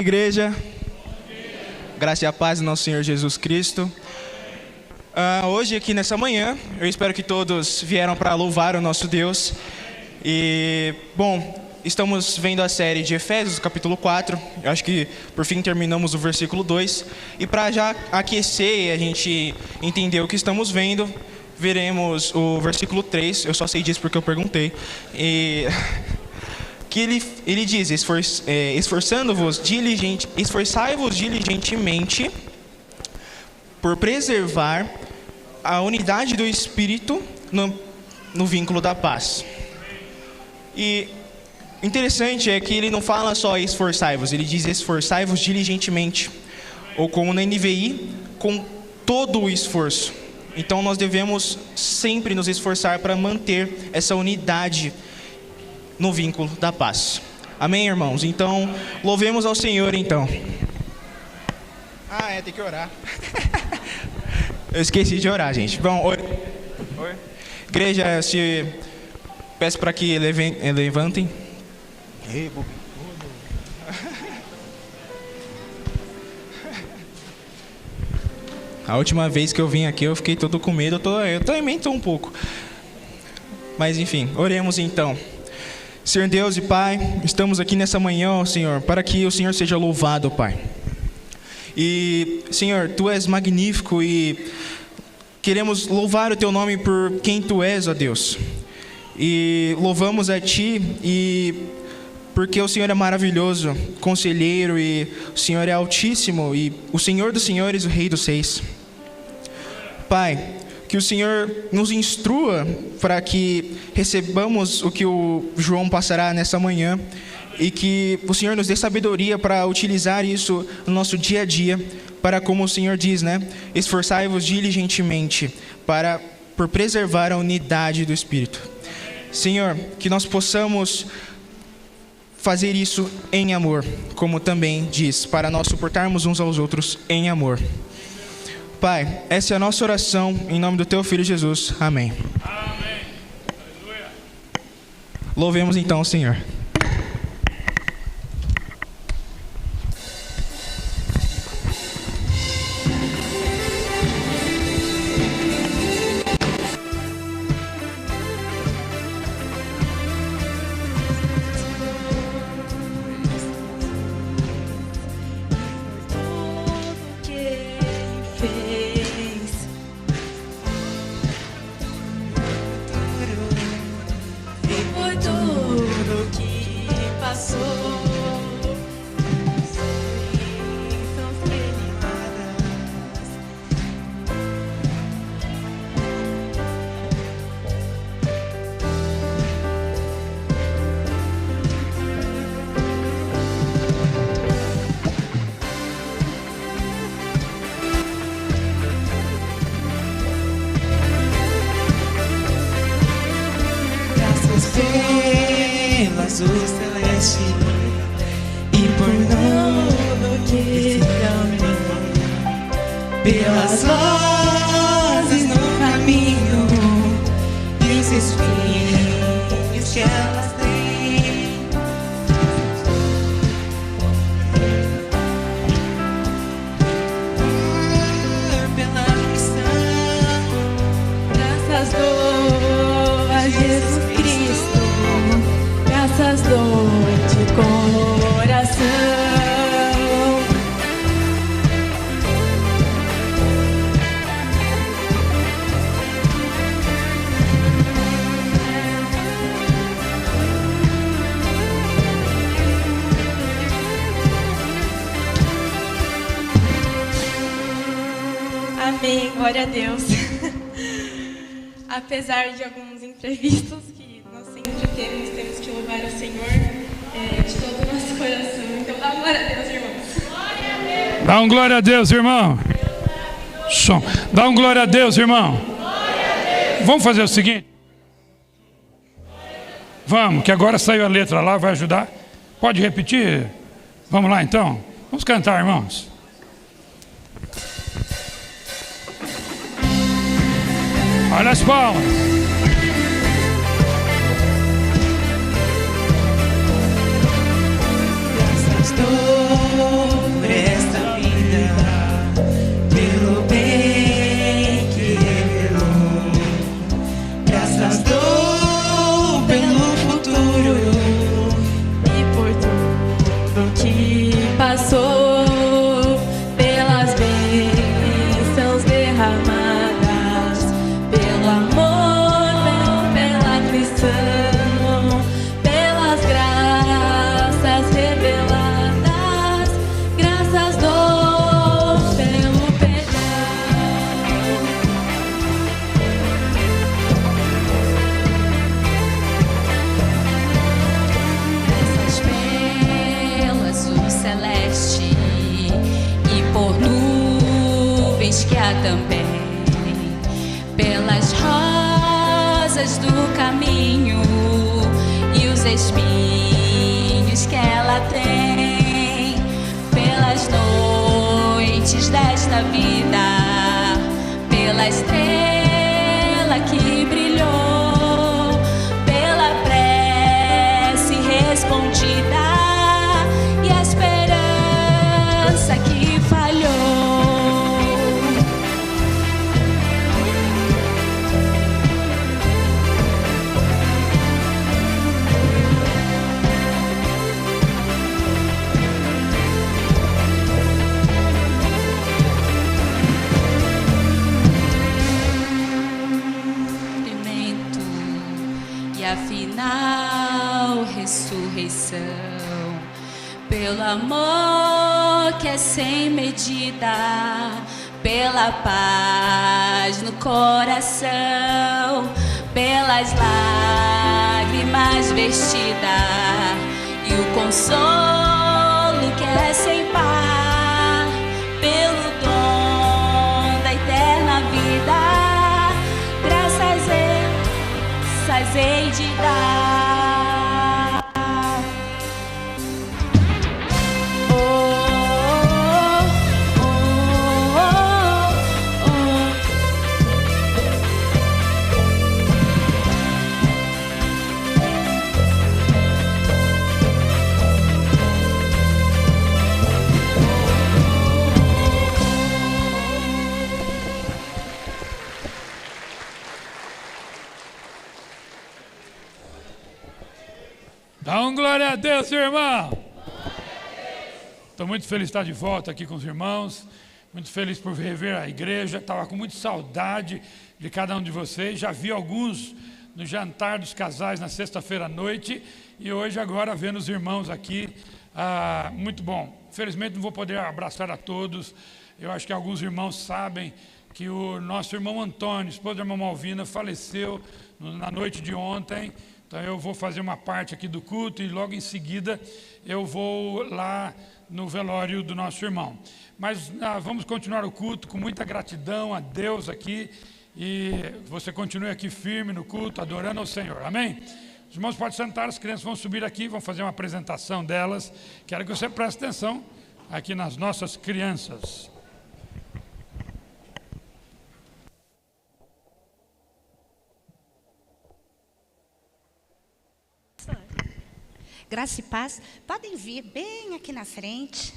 igreja. Graça e a paz do nosso Senhor Jesus Cristo. Hoje, aqui nessa manhã, eu espero que todos vieram para louvar o nosso Deus. E, bom, estamos vendo a série de Efésios, capítulo 4. Eu acho que, por fim, terminamos o versículo 2. E para já aquecer e a gente entender o que estamos vendo, veremos o versículo 3. Eu só sei disso porque eu perguntei. Que ele diz: esforçai-vos diligentemente por preservar a unidade do Espírito no vínculo da paz. E interessante é que ele não fala só esforçai-vos, ele diz esforçai-vos diligentemente, ou como na NVI, com todo o esforço. Então nós devemos sempre nos esforçar para manter essa unidade no vínculo da paz. Amém, irmãos? Então, louvemos ao Senhor, então. Tem que orar. Eu esqueci de orar, gente. Bom, oi. Igreja, peço para que levantem. A última vez que eu vim aqui, eu fiquei todo com medo. Eu também estou um pouco. Mas, enfim, oremos então. Senhor Deus e Pai, estamos aqui nessa manhã, ó Senhor, para que o Senhor seja louvado, Pai. E, Senhor, Tu és magnífico e queremos louvar o Teu nome por quem Tu és, ó Deus. E louvamos a Ti e porque o Senhor é maravilhoso, conselheiro, e o Senhor é altíssimo, e o Senhor dos senhores, o Rei dos reis. Pai, que o Senhor nos instrua para que recebamos o que o João passará nessa manhã e que o Senhor nos dê sabedoria para utilizar isso no nosso dia a dia, para, como o Senhor diz, esforçai-vos diligentemente por preservar a unidade do Espírito. Senhor, que nós possamos fazer isso em amor, como também diz, para nós suportarmos uns aos outros em amor. Pai, essa é a nossa oração, em nome do Teu Filho Jesus. Amém. Amém. Aleluia. Louvemos então o Senhor. Pelo azul celeste e por tudo que caminho, pelas vozes no caminho e os espinhos que elas têm, pela missão, graças dou a Jesus Cristo. Graças dou de coração. Amém, glória a Deus. Apesar de alguns imprevistos que nós sempre temos que louvar ao Senhor de todo o nosso coração. Então dá uma glória a Deus, irmãos. Dá um glória a Deus, irmão. Som. Dá um glória a Deus, irmão. Vamos fazer o seguinte. Vamos, que agora saiu a letra lá, vai ajudar. Pode repetir? Vamos lá então. Vamos cantar, irmãos. Olha as palmas. Graças dou que há também pelas rosas do caminho e os espinhos que ela tem, pelas noites desta vida, pela estrela que brilhou, pela prece respondida e a esperança que falhou. Afinal, ressurreição, pelo amor que é sem medida, pela paz no coração, pelas lágrimas vestidas e o consolo que é sem par, pelo dom da eterna vida, graças hei de dar. Oh, oh, oh, oh, Dá um glória a Deus, irmão. Estou muito feliz de estar de volta aqui com os irmãos. Muito feliz por rever a igreja. Estava com muita saudade de cada um de vocês. Já vi alguns no jantar dos casais na sexta-feira à noite. E hoje agora vendo os irmãos aqui. Muito bom. Infelizmente não vou poder abraçar a todos. Eu acho que alguns irmãos sabem que o nosso irmão Antônio, esposo da irmã Malvina, faleceu na noite de ontem. Então eu vou fazer uma parte aqui do culto e logo em seguida eu vou lá no velório do nosso irmão. Mas vamos continuar o culto com muita gratidão a Deus aqui. E você continue aqui firme no culto, adorando ao Senhor. Amém? Os irmãos podem sentar, as crianças vão subir aqui, vão fazer uma apresentação delas. Quero que você preste atenção aqui nas nossas crianças. Graça e paz, podem vir bem aqui na frente.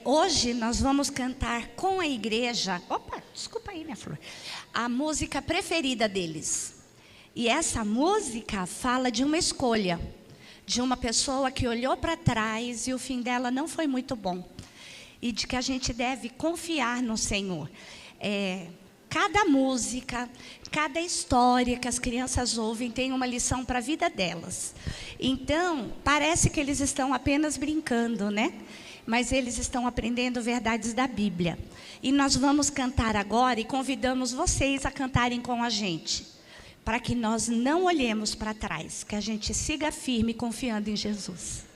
Hoje nós vamos cantar com a igreja, desculpa aí minha flor, a música preferida deles. E essa música fala de uma escolha, de uma pessoa que olhou para trás e o fim dela não foi muito bom. E de que a gente deve confiar no Senhor. Cada música, cada história que as crianças ouvem tem uma lição para a vida delas. Então, parece que eles estão apenas brincando, né? Mas eles estão aprendendo verdades da Bíblia. E nós vamos cantar agora e convidamos vocês a cantarem com a gente, para que nós não olhemos para trás, que a gente siga firme confiando em Jesus.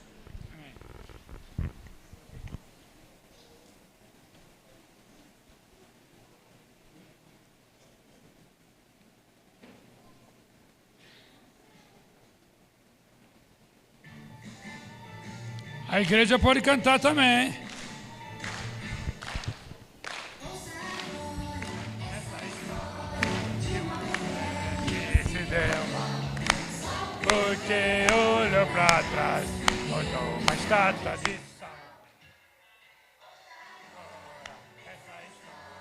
A igreja pode cantar também. Porque olhou para trás, olhou uma estátua de sal. Essa história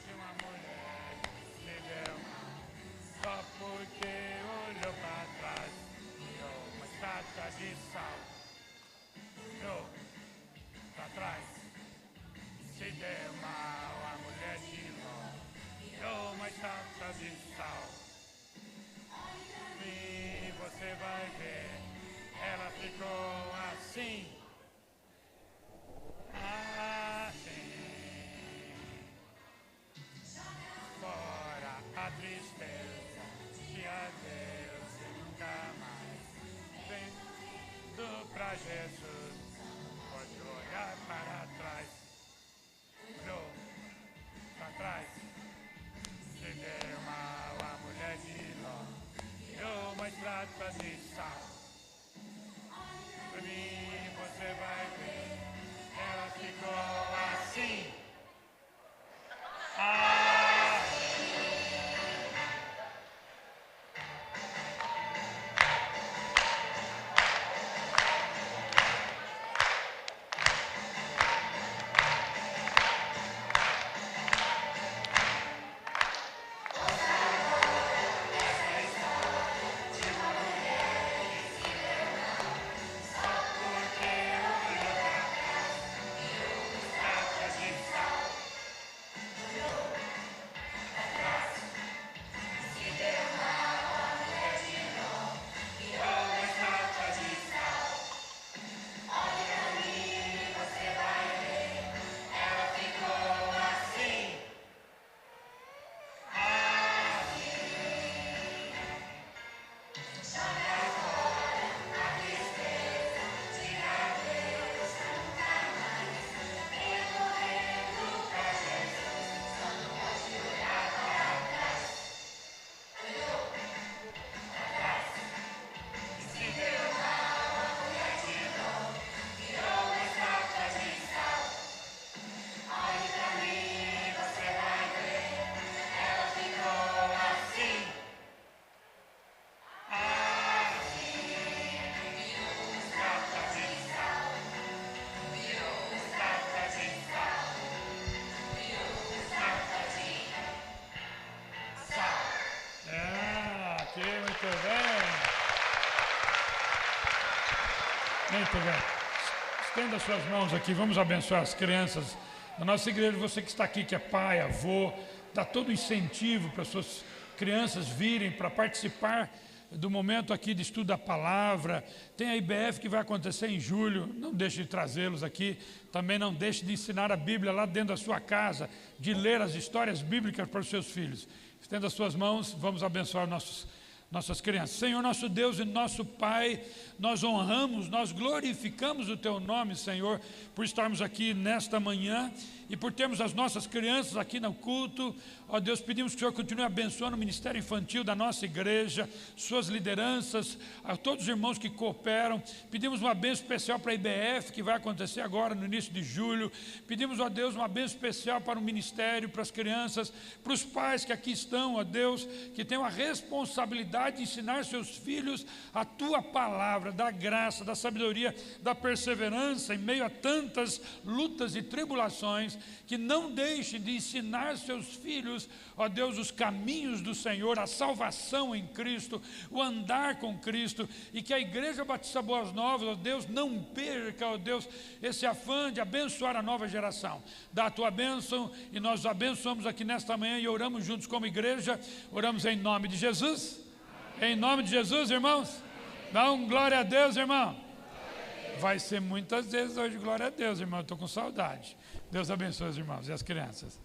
de uma mulher que deu só porque olhou para trás, olhou uma estátua de sal. Olhou para trás, se deu mal a mulher de Ló, olhou uma estátua de sal. Você vai ver, ela ficou assim, Muito bem. Estenda as suas mãos aqui, vamos abençoar as crianças da nossa igreja. Você que está aqui, que é pai, avô, dá todo o incentivo para as suas crianças virem para participar do momento aqui de estudo da palavra. Tem a IBF que vai acontecer em julho, não deixe de trazê-los aqui. Também não deixe de ensinar a Bíblia lá dentro da sua casa, de ler as histórias bíblicas para os seus filhos. Estenda as suas mãos, vamos abençoar nossas crianças. Senhor, nosso Deus e nosso Pai, nós honramos, nós glorificamos o Teu nome, Senhor, por estarmos aqui nesta manhã e por termos as nossas crianças aqui no culto. Ó Deus, pedimos que o Senhor continue abençoando o ministério infantil da nossa igreja, suas lideranças, a todos os irmãos que cooperam. Pedimos uma bênção especial para a IBF, que vai acontecer agora no início de julho. Pedimos, ó Deus, uma bênção especial para o ministério, para as crianças, para os pais que aqui estão, ó Deus, que tenham a responsabilidade de ensinar seus filhos a Tua palavra, da graça, da sabedoria, da perseverança em meio a tantas lutas e tribulações. Que não deixe de ensinar seus filhos, ó Deus, os caminhos do Senhor, a salvação em Cristo, o andar com Cristo, e que a Igreja Batista Boas Novas, ó Deus, não perca, ó Deus, esse afã de abençoar a nova geração. Dá a Tua bênção e nós os abençoamos aqui nesta manhã e oramos juntos como igreja. Oramos em nome de Jesus. Em nome de Jesus, irmãos. Dá um glória a Deus, irmão. Vai ser muitas vezes hoje, glória a Deus, irmão. Eu estou com saudade. Deus abençoe os irmãos e as crianças.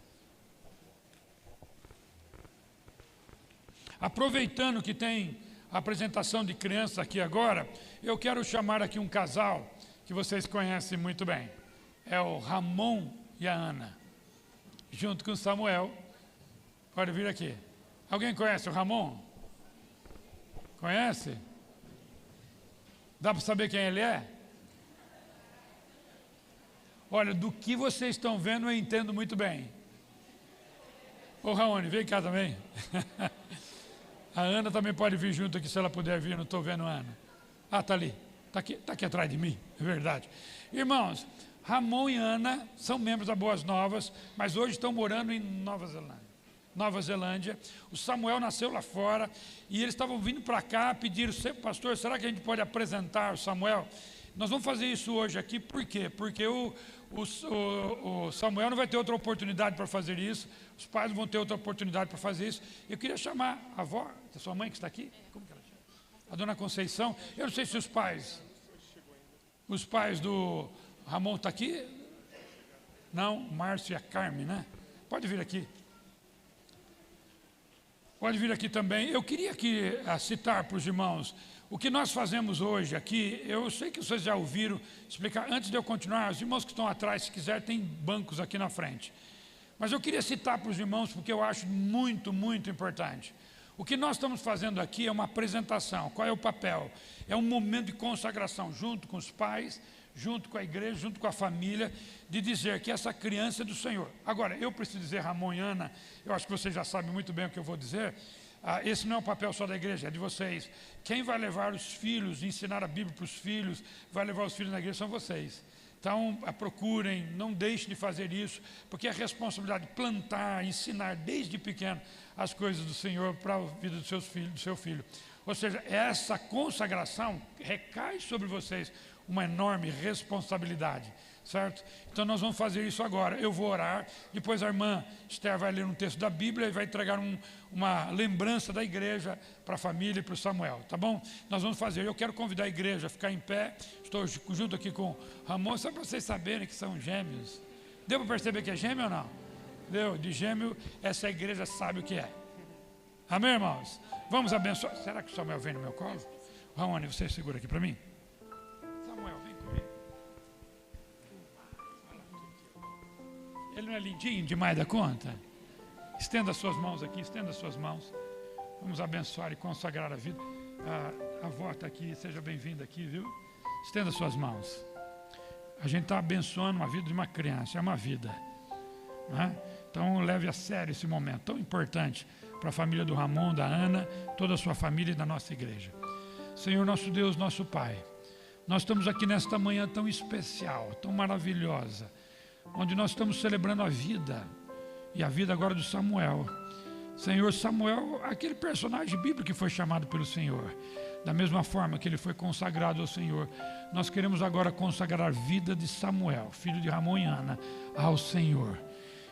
Aproveitando que tem a apresentação de crianças aqui agora, eu quero chamar aqui um casal que vocês conhecem muito bem. É o Ramon e a Ana, junto com o Samuel. Pode vir aqui. Alguém conhece o Ramon? Conhece? Dá para saber quem ele é? Olha, do que vocês estão vendo eu entendo muito bem. Ô Raoni, vem cá também. A Ana também pode vir junto aqui se ela puder vir, não estou vendo a Ana. Ah, está ali, está aqui atrás de mim, é verdade. Irmãos, Ramon e Ana são membros da Boas Novas, mas hoje estão morando em Nova Zelândia. O Samuel nasceu lá fora e eles estavam vindo para cá, pediram, pastor, será que a gente pode apresentar o Samuel? Nós vamos fazer isso hoje aqui, por quê? Porque o Samuel não vai ter outra oportunidade para fazer isso, os pais não vão ter outra oportunidade para fazer isso. Eu queria chamar a avó, a sua mãe que está aqui, como que ela chama? A dona Conceição. Eu não sei se os pais do Ramon estão aqui. Não, o Márcio e a Carmen, né? Pode vir aqui. Pode vir aqui também. Eu queria aqui citar para os irmãos o que nós fazemos hoje aqui. Eu sei que vocês já ouviram explicar. Antes de eu continuar, os irmãos que estão atrás, se quiser, tem bancos aqui na frente. Mas eu queria citar para os irmãos porque eu acho muito, muito importante. O que nós estamos fazendo aqui é uma apresentação. Qual é o papel? É um momento de consagração junto com os pais, junto com a igreja, junto com a família, de dizer que essa criança é do Senhor. Agora, eu preciso dizer, Ramon e Ana, eu acho que vocês já sabem muito bem o que eu vou dizer. Esse não é um papel só da igreja, é de vocês. Quem vai levar os filhos, ensinar a Bíblia para os filhos, vai levar os filhos na igreja, são vocês. Então, procurem, não deixem de fazer isso, porque é a responsabilidade de plantar, ensinar desde pequeno as coisas do Senhor para a vida dos seus filhos, do seu filho. Ou seja, essa consagração recai sobre vocês uma enorme responsabilidade, certo? Então nós vamos fazer isso agora. Eu vou orar, depois a irmã Esther vai ler um texto da Bíblia e vai entregar uma lembrança da igreja para a família e para o Samuel, tá bom? Nós vamos fazer. Eu quero convidar a igreja a ficar em pé. Estou junto aqui com o Ramon, só para vocês saberem que são gêmeos. Deu para perceber que é gêmeo ou não? Deu, de gêmeo, essa igreja sabe o que é. Amém, irmãos? Vamos abençoar. Será que o Samuel vem no meu colo? Raoni, você segura aqui para mim? Samuel, vem comigo. Ele não é lindinho demais da conta? Estenda as suas mãos aqui, estenda as suas mãos. Vamos abençoar e consagrar a vida. A avó está aqui, seja bem-vinda aqui, viu? Estenda as suas mãos. A gente está abençoando a vida de uma criança, é uma vida, né? Então leve a sério esse momento tão importante para a família do Ramon, da Ana, toda a sua família e da nossa igreja. Senhor nosso Deus, nosso Pai, nós estamos aqui nesta manhã tão especial, tão maravilhosa, onde nós estamos celebrando a vida, e a vida agora do Samuel. Senhor, Samuel, aquele personagem bíblico que foi chamado pelo Senhor. Da mesma forma que ele foi consagrado ao Senhor, nós queremos agora consagrar a vida de Samuel, filho de Ramon e Ana, ao Senhor.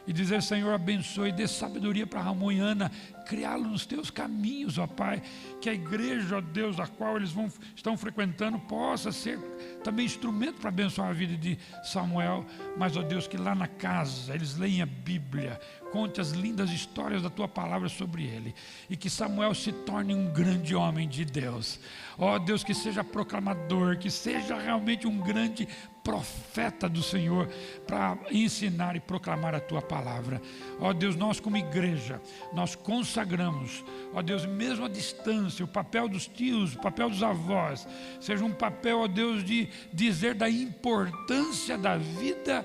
E dizer: Senhor, abençoe, dê sabedoria para Ramon e Ana, criá-lo nos teus caminhos, ó Pai. Que a igreja, ó Deus, a qual eles estão frequentando, possa ser também instrumento para abençoar a vida de Samuel. Mas, ó Deus, que lá na casa eles leem a Bíblia, conte as lindas histórias da tua palavra sobre ele. E que Samuel se torne um grande homem de Deus. Ó Deus, que seja proclamador, que seja realmente um grande profeta do Senhor, para ensinar e proclamar a tua palavra. Ó Deus, nós como igreja, nós consagramos, ó Deus, mesmo à distância, o papel dos tios, o papel dos avós, seja um papel, ó Deus, de dizer da importância da vida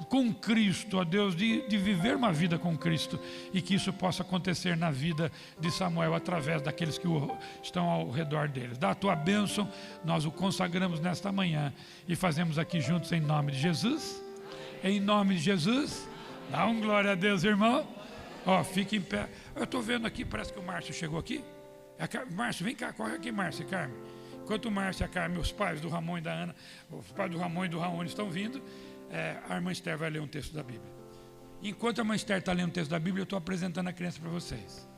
com Cristo, ó Deus, de viver uma vida com Cristo, e que isso possa acontecer na vida de Samuel, através daqueles que estão ao redor deles. Dá a tua bênção, nós o consagramos nesta manhã, e fazemos aqui juntos em nome de Jesus. Em nome de Jesus. Dá um glória a Deus, irmão. Ó, fique em pé. Eu estou vendo aqui, parece que o Márcio chegou aqui. Márcio, vem cá, corre aqui, Márcio e Carmen. Enquanto o Márcio e a Carmen, os pais do Ramon e da Ana, os pais do Ramon e do Raoni estão vindo, a irmã Esther vai ler um texto da Bíblia. Enquanto a irmã Esther está lendo um texto da Bíblia, eu estou apresentando a criança para vocês.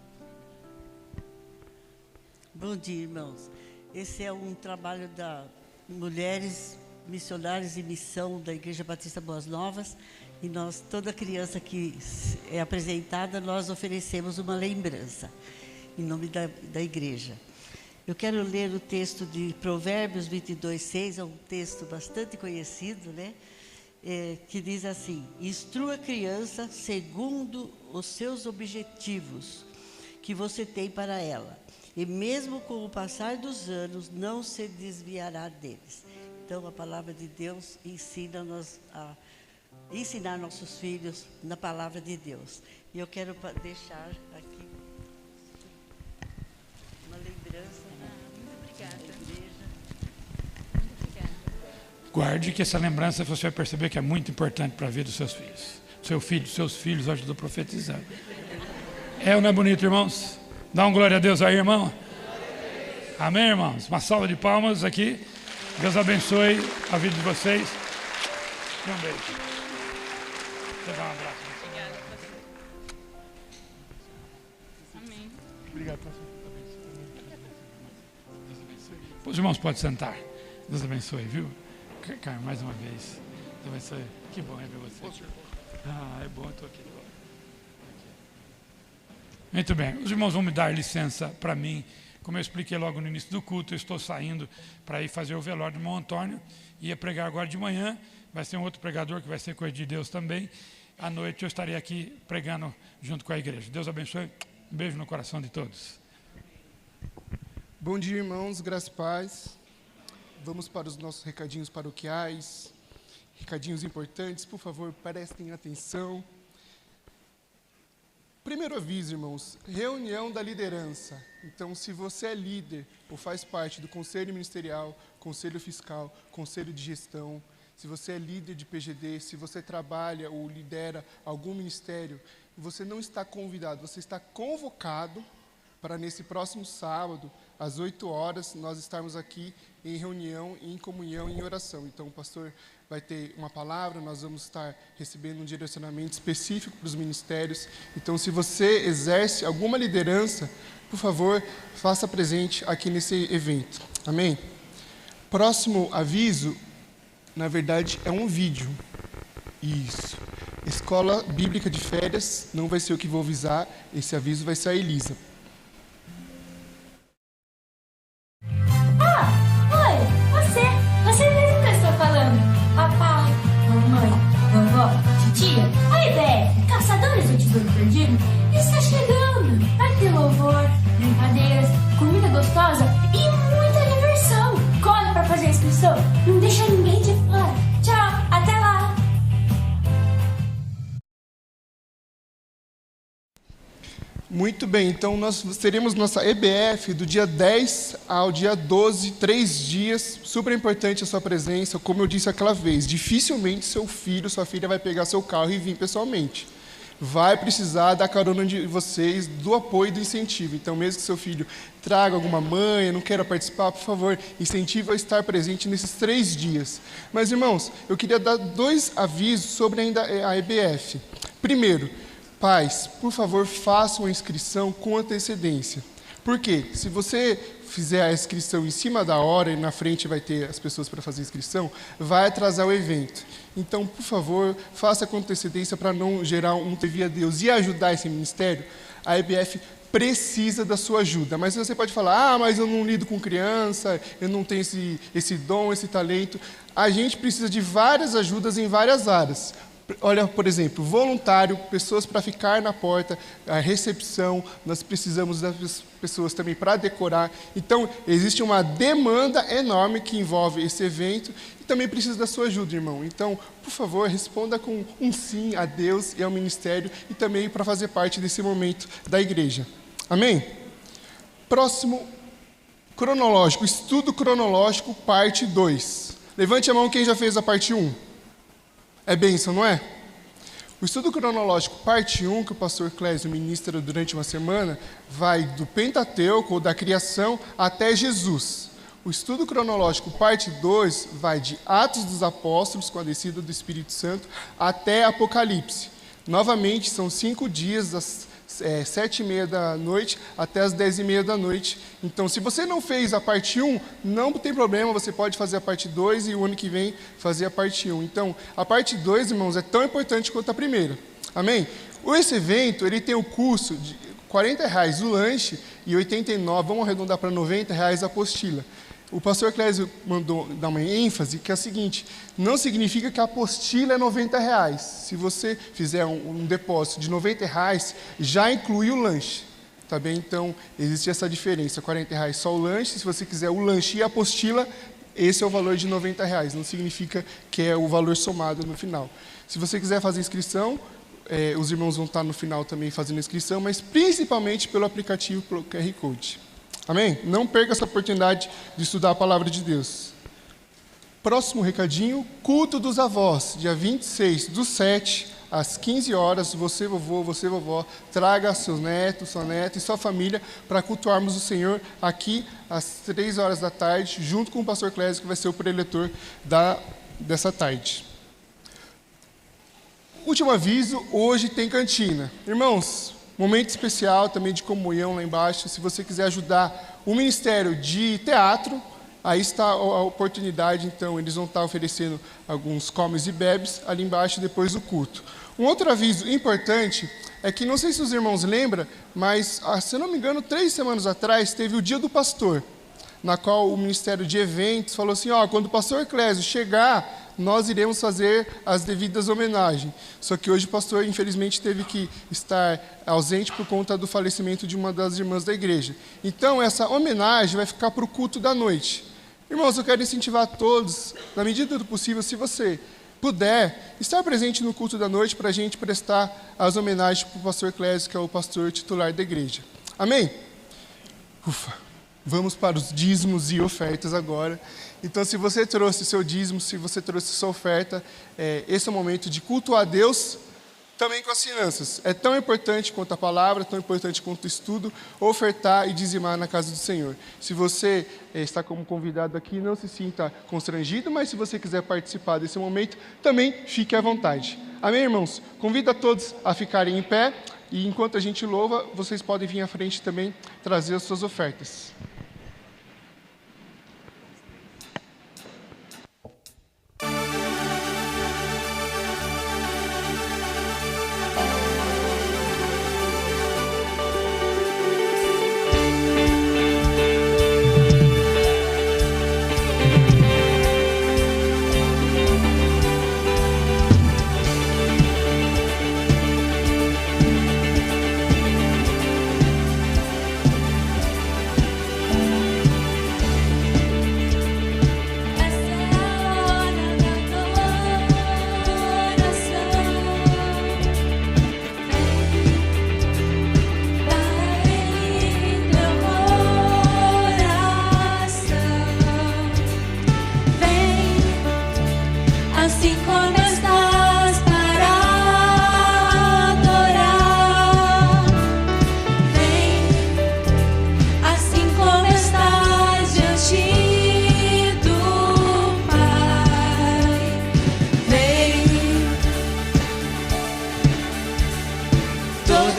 Bom dia, irmãos. Esse é um trabalho da Mulheres Missionárias em Missão da Igreja Batista Boas Novas, e nós, toda criança que é apresentada, nós oferecemos uma lembrança em nome da igreja. Eu quero ler o texto de Provérbios 22:6, é um texto bastante conhecido, né? Que diz assim: instrua a criança segundo os seus objetivos que você tem para ela, e mesmo com o passar dos anos não se desviará deles. Então a palavra de Deus ensina-nos a ensinar nossos filhos na palavra de Deus. E eu quero deixar aqui uma lembrança da igreja. Muito obrigada. Guarde que essa lembrança você vai perceber que é muito importante para a vida dos seus filhos. Seu filho, seus filhos ajudam a profetizar. É ou não é bonito, irmãos? Dá um glória a Deus aí, irmão. Amém, irmãos? Uma salva de palmas aqui. Deus abençoe a vida de vocês. E um beijo. Você dá um abraço. Obrigada, pastor. Amém. Obrigado, pastor. Os irmãos podem sentar. Deus abençoe, viu? Carmen, mais uma vez. Deus abençoe. Que bom rever você. É bom, eu estou aqui. Muito bem. Os irmãos vão me dar licença para mim. Como eu expliquei logo no início do culto, eu estou saindo para ir fazer o velório do irmão Antônio. Ia pregar agora de manhã. Vai ser um outro pregador que vai ser coisa de Deus também. À noite eu estarei aqui pregando junto com a igreja. Deus abençoe. Um beijo no coração de todos. Bom dia, irmãos, graças e paz. Vamos para os nossos recadinhos paroquiais, recadinhos importantes, por favor, prestem atenção. Primeiro aviso, irmãos, reunião da liderança. Então, se você é líder ou faz parte do Conselho Ministerial, Conselho Fiscal, Conselho de Gestão, se você é líder de PGD, se você trabalha ou lidera algum ministério, você não está convidado, você está convocado para nesse próximo sábado, às 8 horas, nós estarmos aqui em reunião, em comunhão, em oração. Então, o pastor vai ter uma palavra, nós vamos estar recebendo um direcionamento específico para os ministérios. Então, se você exerce alguma liderança, por favor, faça presente aqui nesse evento. Amém? Próximo aviso, na verdade, é um vídeo. Isso. Escola Bíblica de Férias, não vai ser eu que vou avisar, esse aviso vai ser a Elisa. Você mesmo que eu estou falando. Papai, mamãe, vovó, titia, a IBF, Caçadores do Tesouro Perdido, está chegando. Vai ter louvor, brincadeiras, comida gostosa e muita diversão. Corre para fazer a inscrição, não deixa ninguém de fora. Tchau, até lá. Muito bem, então nós teremos nossa EBF do dia 10 ao dia 12, 3 dias, super importante a sua presença, como eu disse aquela vez, dificilmente seu filho, sua filha vai pegar seu carro e vir pessoalmente. vai precisar da carona de vocês, do apoio e do incentivo. Então, mesmo que seu filho traga alguma manha, não queira participar, por favor, incentive a estar presente nesses 3 dias. Mas, irmãos, eu queria dar 2 avisos sobre ainda a EBF. Primeiro, pais, por favor, façam a inscrição com antecedência. Por quê? Se você fizer a inscrição em cima da hora e na frente vai ter as pessoas para fazer a inscrição, vai atrasar o evento. Então, por favor, faça com antecedência para não gerar um TV a Deus e ajudar esse ministério. A EBF precisa da sua ajuda. Mas você pode falar, mas eu não lido com criança, eu não tenho esse dom, esse talento. A gente precisa de várias ajudas em várias áreas. Olha, por exemplo, voluntário, pessoas para ficar na porta, a recepção, nós precisamos das pessoas também para decorar. Então, existe uma demanda enorme que envolve esse evento e também precisa da sua ajuda, irmão. Então, por favor, responda com um sim a Deus e ao ministério e também para fazer parte desse momento da igreja. Amém? Próximo, cronológico, estudo cronológico, parte 2. Levante a mão quem já fez a parte 1. É bênção, não é? O estudo cronológico, parte 1, que o pastor Clésio ministra durante uma semana, vai do Pentateuco, ou da criação, até Jesus. O estudo cronológico, parte 2, vai de Atos dos Apóstolos, com a descida do Espírito Santo, até Apocalipse. Novamente, são 5 dias, das 7h30 da noite até as 10h30 da noite. Então, se você não fez a parte 1, não tem problema, você pode fazer a parte 2 e o ano que vem fazer a parte 1. Então, a parte 2, irmãos, é tão importante quanto a primeira. Amém? Esse evento, ele tem o custo de R$40 o lanche e R$89, vamos arredondar para R$90 a apostila. O pastor Clésio mandou dar uma ênfase, que é a seguinte, não significa que a apostila é R$90. Se você fizer um depósito de R$90, já inclui o lanche. Tá bem? Então, existe essa diferença, R$40 só o lanche, se você quiser o lanche e a apostila, esse é o valor de R$90, não significa que é o valor somado no final. Se você quiser fazer inscrição, os irmãos vão estar no final também fazendo inscrição, mas principalmente pelo aplicativo, pelo QR Code. Amém? Não perca essa oportunidade de estudar a palavra de Deus. Próximo recadinho, culto dos avós, dia 26/7, às 15 horas, você vovó, traga seus netos, sua neta e sua família para cultuarmos o Senhor aqui às 3 horas da tarde, junto com o pastor Clésio, que vai ser o preletor dessa tarde. Último aviso, hoje tem cantina. Irmãos, momento especial também de comunhão lá embaixo. Se você quiser ajudar o Ministério de Teatro, aí está a oportunidade. Então, eles vão estar oferecendo alguns comes e bebes ali embaixo depois do culto. Um outro aviso importante é que, não sei se os irmãos lembram, mas, se eu não me engano, 3 semanas atrás, teve o Dia do Pastor, na qual o Ministério de Eventos falou assim, quando o pastor Clésio chegar, nós iremos fazer as devidas homenagens. Só que hoje o pastor, infelizmente, teve que estar ausente por conta do falecimento de uma das irmãs da igreja. Então, essa homenagem vai ficar para o culto da noite. Irmãos, eu quero incentivar todos, na medida do possível, se você puder, estar presente no culto da noite para a gente prestar as homenagens para o pastor Clésio, que é o pastor titular da igreja. Amém? Ufa! Vamos para os dízimos e ofertas agora. Então, se você trouxe seu dízimo, se você trouxe sua oferta, esse é o momento de cultuar a Deus, também com as finanças. É tão importante quanto a palavra, tão importante quanto o estudo, ofertar e dizimar na casa do Senhor. Se você está como convidado aqui, não se sinta constrangido, mas se você quiser participar desse momento, também fique à vontade. Amém, irmãos? Convido a todos a ficarem em pé, e enquanto a gente louva, vocês podem vir à frente também trazer as suas ofertas.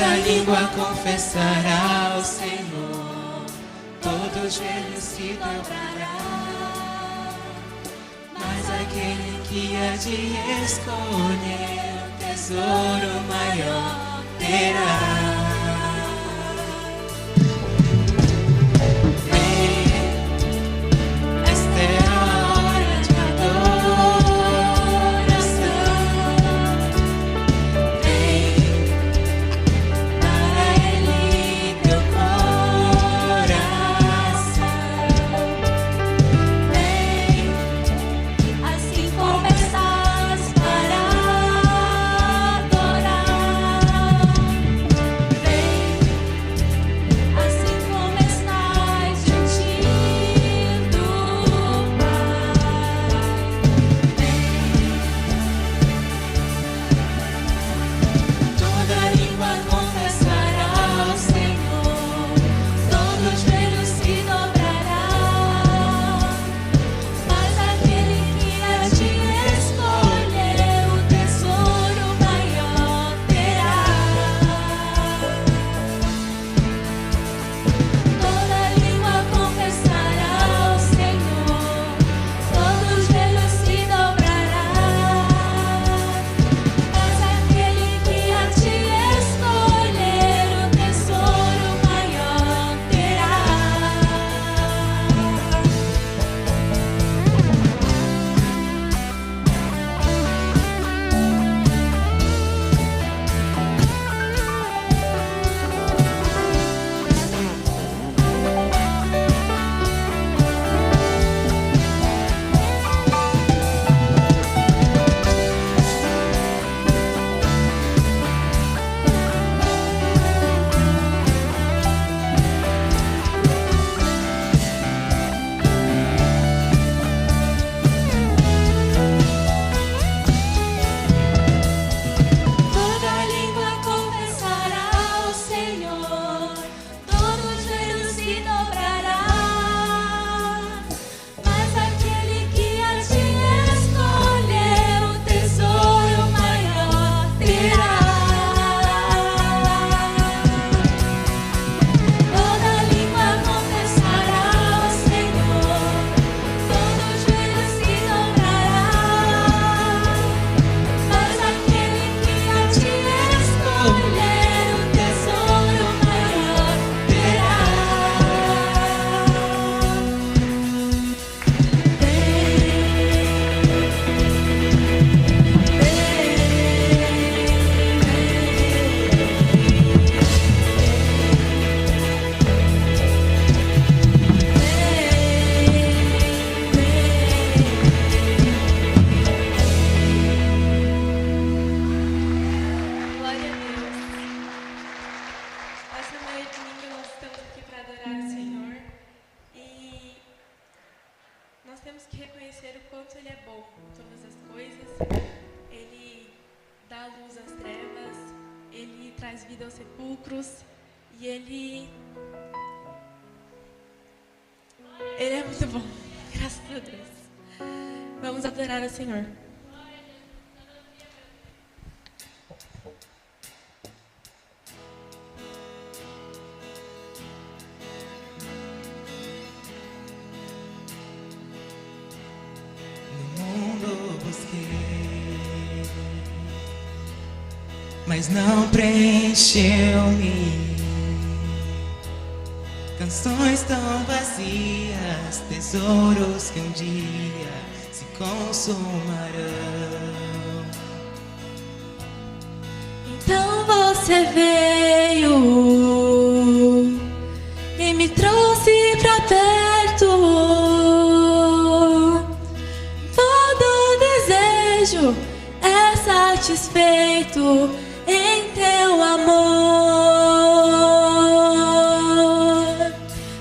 Toda língua confessará ao Senhor, todo joelho se dobrará. Mas aquele que há de escolher o tesouro maior terá. Ele é muito bom, graças a Deus. Vamos adorar ao Senhor. No mundo busquei, mas não preencheu-me. Canções tão vazias, tesouros que um dia se consumarão. Então você veio e me trouxe pra perto. Todo desejo é satisfeito em teu amor.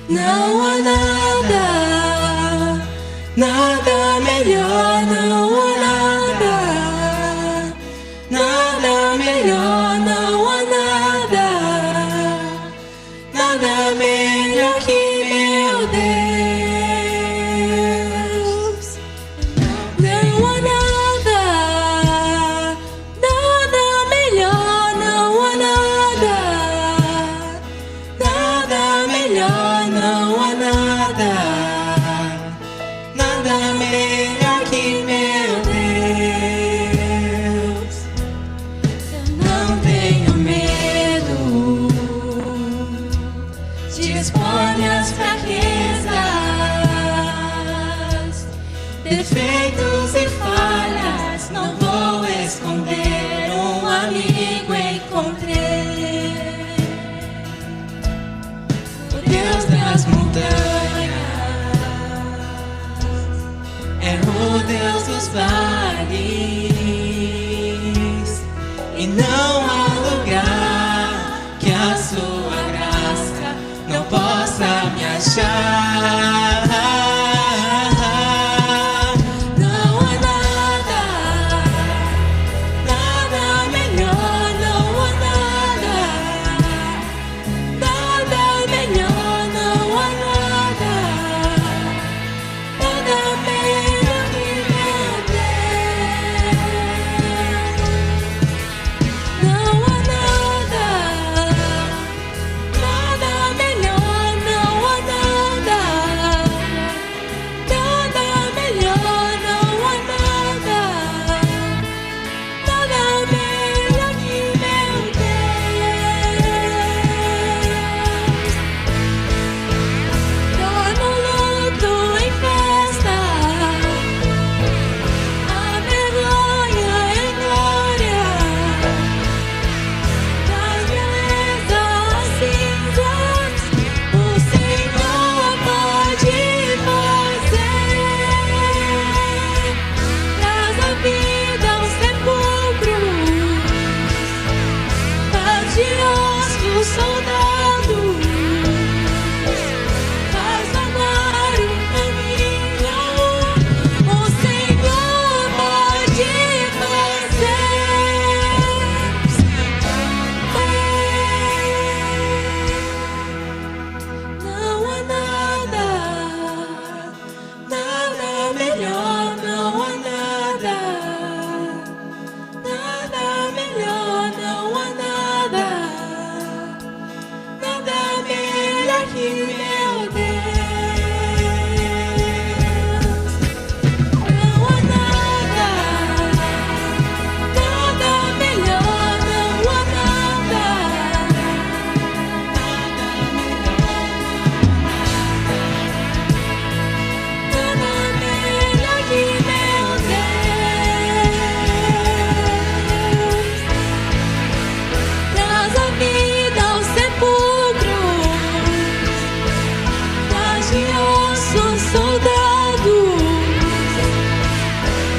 Não há nada, nada melhor, não há nada, nada melhor, não há nada, nada melhor que meu Deus. Não há nada, nada melhor, não há nada. nos vales, e não há lugar que a sua graça não possa me achar. Não há nada, nada melhor, não há nada, nada melhor, não há nada, nada melhor que meu Deus. Não há nada, nada melhor, não há nada, nada melhor, não há nada, nada melhor que meu Deus. Torno luto em festa, a vergonha em glória, das belezas cinzas, o Senhor pode fazer. Traz a vida aos sepulcros, faz de ossos soldados, faz amar o caminho, o Senhor pode fazer. Não há nada, nada melhor, não há nada, nada melhor, não há nada, nada melhor que meu Deus. Não há nada, nada melhor, não há nada, nada melhor que meu Deus. Traz a vida aos sepulcros, faz de ossos soldados,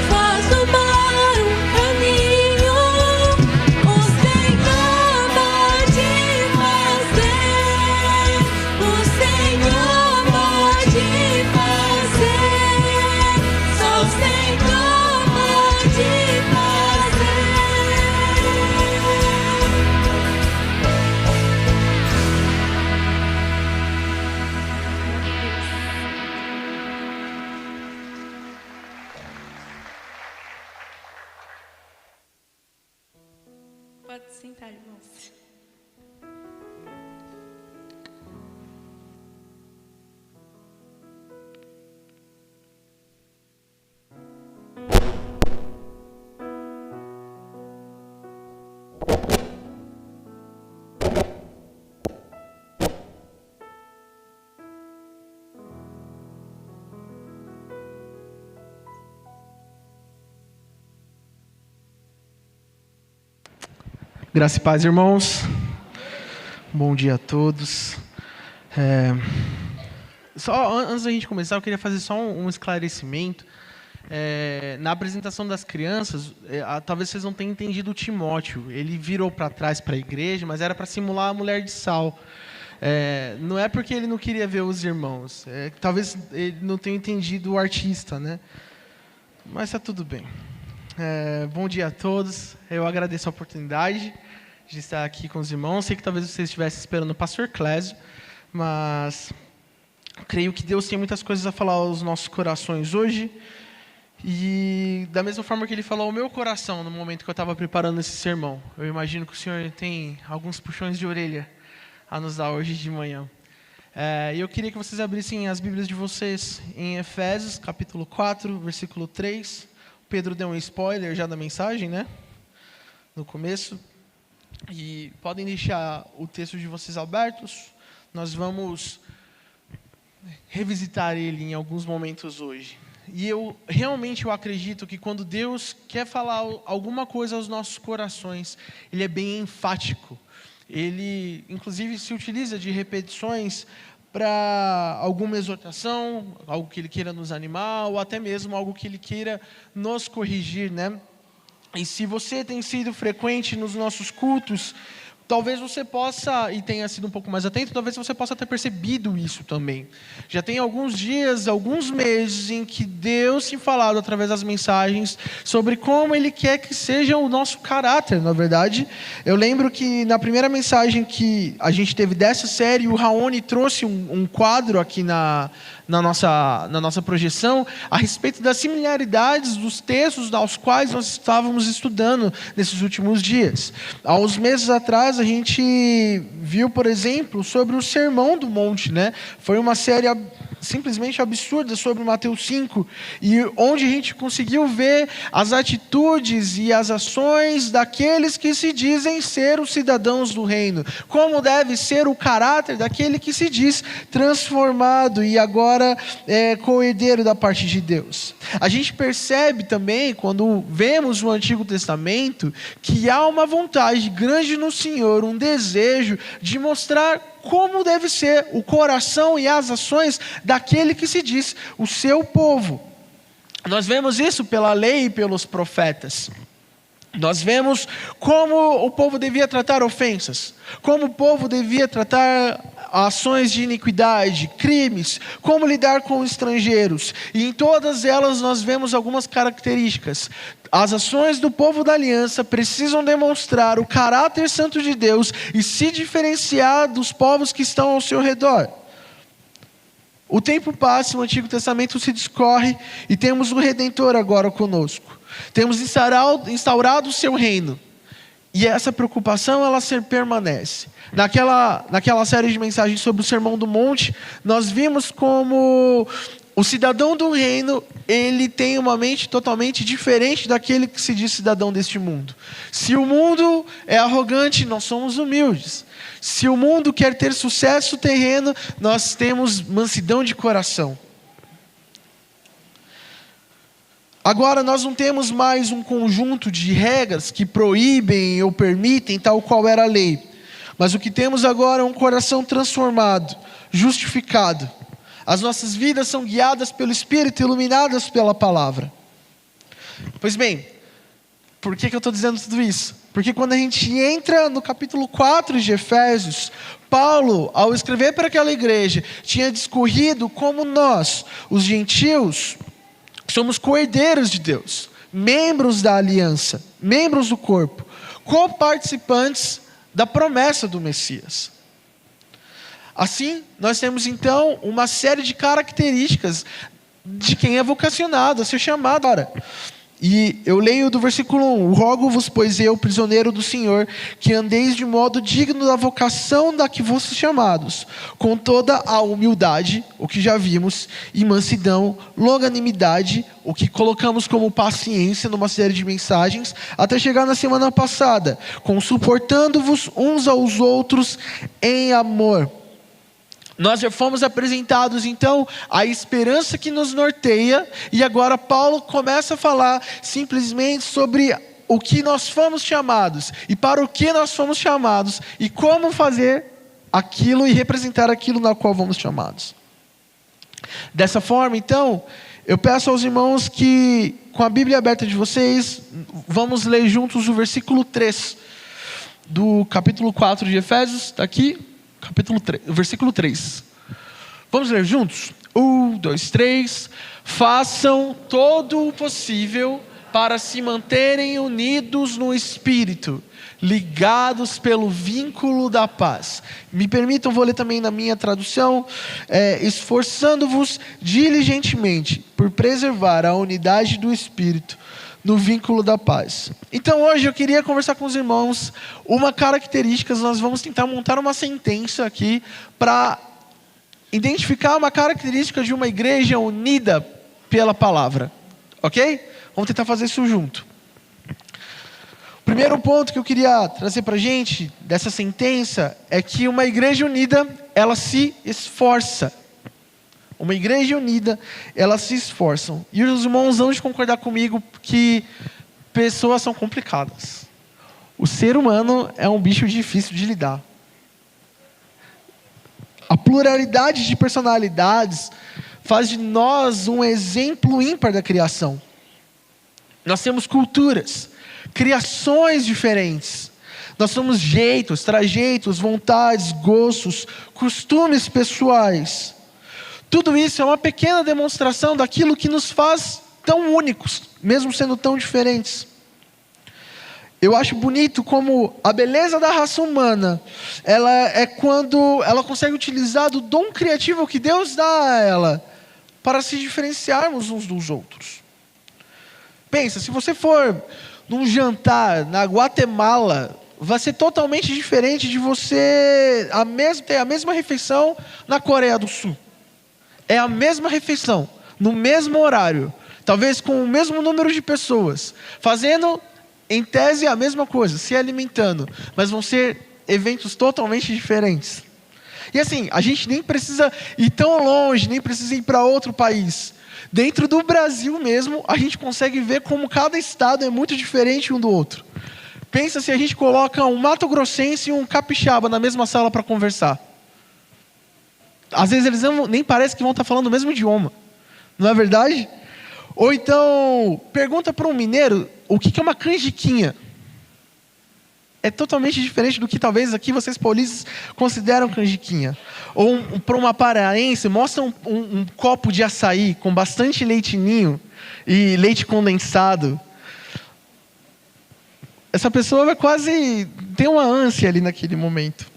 faz do mar um caminho, o Senhor pode fazer, o Senhor pode fazer, só o Senhor pode fazer. Pode sentar, irmãos. Graça e paz, irmãos. Bom dia a todos. Só antes da gente começar, eu queria fazer só um esclarecimento. Na apresentação das crianças, talvez vocês não tenham entendido o Timóteo. Ele virou para trás para a igreja, mas era para simular a mulher de Sal. Não é porque ele não queria ver os irmãos. Talvez ele não tenha entendido o artista, né? Mas está tudo bem. Bom dia a todos. Eu agradeço a oportunidade de estar aqui com os irmãos. Sei que talvez vocês estivessem esperando o pastor Clésio, mas creio que Deus tem muitas coisas a falar aos nossos corações hoje. E da mesma forma que Ele falou ao meu coração no momento que eu estava preparando esse sermão, eu imagino que o Senhor tem alguns puxões de orelha a nos dar hoje de manhã. E eu queria que vocês abrissem as Bíblias de vocês em Efésios, capítulo 4, versículo 3. Pedro deu um spoiler já da mensagem, né? No começo. E podem deixar o texto de vocês abertos. Nós vamos revisitar ele em alguns momentos hoje. E eu realmente acredito que quando Deus quer falar alguma coisa aos nossos corações, Ele é bem enfático. Ele, inclusive, se utiliza de repetições para alguma exortação, algo que Ele queira nos animar, ou até mesmo algo que Ele queira nos corrigir, né? E se você tem sido frequente nos nossos cultos, talvez você possa, e tenha sido um pouco mais atento, talvez você possa ter percebido isso também. Já tem alguns dias, alguns meses, em que Deus tem falado através das mensagens sobre como Ele quer que seja o nosso caráter, na verdade. Eu lembro que na primeira mensagem que a gente teve dessa série, o Raoni trouxe um quadro aqui na nossa projeção a respeito das similaridades dos textos aos quais nós estávamos estudando nesses últimos dias. Há uns meses atrás a gente viu, por exemplo, sobre o Sermão do Monte, né? Foi uma série simplesmente absurda sobre Mateus 5, e onde a gente conseguiu ver as atitudes e as ações daqueles que se dizem ser os cidadãos do reino, como deve ser o caráter daquele que se diz transformado e agora co-herdeiro da parte de Deus. A gente percebe também, quando vemos o Antigo Testamento, que há uma vontade grande no Senhor, um desejo de mostrar como deve ser o coração e as ações daquele que se diz o seu povo. Nós vemos isso pela lei e pelos profetas. Nós vemos como o povo devia tratar ofensas, como o povo devia tratar ações de iniquidade, crimes, como lidar com estrangeiros. E em todas elas nós vemos algumas características. As ações do povo da aliança precisam demonstrar o caráter santo de Deus e se diferenciar dos povos que estão ao seu redor. O tempo passa, o Antigo Testamento se discorre e temos o Redentor agora conosco. Temos instaurado o seu reino. E essa preocupação, ela permanece. Naquela série de mensagens sobre o Sermão do Monte, nós vimos como o cidadão do reino, ele tem uma mente totalmente diferente daquele que se diz cidadão deste mundo. Se o mundo é arrogante, nós somos humildes. Se o mundo quer ter sucesso terreno, nós temos mansidão de coração. Agora, nós não temos mais um conjunto de regras que proíbem ou permitem tal qual era a lei. Mas o que temos agora é um coração transformado, justificado. As nossas vidas são guiadas pelo Espírito, iluminadas pela palavra. Pois bem, por que eu estou dizendo tudo isso? Porque quando a gente entra no capítulo 4 de Efésios, Paulo, ao escrever para aquela igreja, tinha discorrido como nós, os gentios, somos co-herdeiros de Deus, membros da aliança, membros do corpo, co-participantes da promessa do Messias. Assim, nós temos então uma série de características de quem é vocacionado a ser chamado. E eu leio do versículo 1: rogo-vos, pois eu, prisioneiro do Senhor, que andeis de modo digno da vocação da que vossos chamados, com toda a humildade, o que já vimos, e mansidão, longanimidade, o que colocamos como paciência numa série de mensagens, até chegar na semana passada, com suportando-vos uns aos outros em amor. Nós já fomos apresentados, então, a esperança que nos norteia, e agora Paulo começa a falar simplesmente sobre o que nós fomos chamados, e para o que nós fomos chamados, e como fazer aquilo e representar aquilo na qual fomos chamados. Dessa forma, então, eu peço aos irmãos que, com a Bíblia aberta de vocês, vamos ler juntos o versículo 3, do capítulo 4 de Efésios, está aqui. Capítulo 3, versículo 3. Vamos ler juntos? 1, 2, 3. Façam todo o possível para se manterem unidos no Espírito, ligados pelo vínculo da paz. Me permitam, vou ler também na minha tradução, esforçando-vos diligentemente por preservar a unidade do Espírito no vínculo da paz. Então hoje eu queria conversar com os irmãos uma característica, nós vamos tentar montar uma sentença aqui para identificar uma característica de uma igreja unida pela palavra, ok? Vamos tentar fazer isso junto. O primeiro ponto que eu queria trazer para a gente dessa sentença é que uma igreja unida, ela se esforça. Uma igreja unida, elas se esforçam. E os irmãos vão concordar comigo que pessoas são complicadas. O ser humano é um bicho difícil de lidar. A pluralidade de personalidades faz de nós um exemplo ímpar da criação. Nós temos culturas, criações diferentes. Nós temos jeitos, trajeitos, vontades, gostos, costumes pessoais. Tudo isso é uma pequena demonstração daquilo que nos faz tão únicos, mesmo sendo tão diferentes. Eu acho bonito como a beleza da raça humana, ela é quando ela consegue utilizar do dom criativo que Deus dá a ela, para se diferenciarmos uns dos outros. Pensa, se você for num jantar na Guatemala, vai ser totalmente diferente de você ter a mesma refeição na Coreia do Sul. É a mesma refeição, no mesmo horário, talvez com o mesmo número de pessoas, fazendo, em tese, a mesma coisa, se alimentando, mas vão ser eventos totalmente diferentes. E assim, a gente nem precisa ir tão longe, nem precisa ir para outro país. Dentro do Brasil mesmo, a gente consegue ver como cada estado é muito diferente um do outro. Pensa se a gente coloca um mato-grossense e um capixaba na mesma sala para conversar. Às vezes eles nem parece que vão estar falando o mesmo idioma. Não é verdade? Ou então, pergunta para um mineiro o que é uma canjiquinha. É totalmente diferente do que talvez aqui vocês paulistas consideram canjiquinha. Ou para uma paraense, mostra um copo de açaí com bastante leite ninho e leite condensado. Essa pessoa vai quase ter uma ânsia ali naquele momento.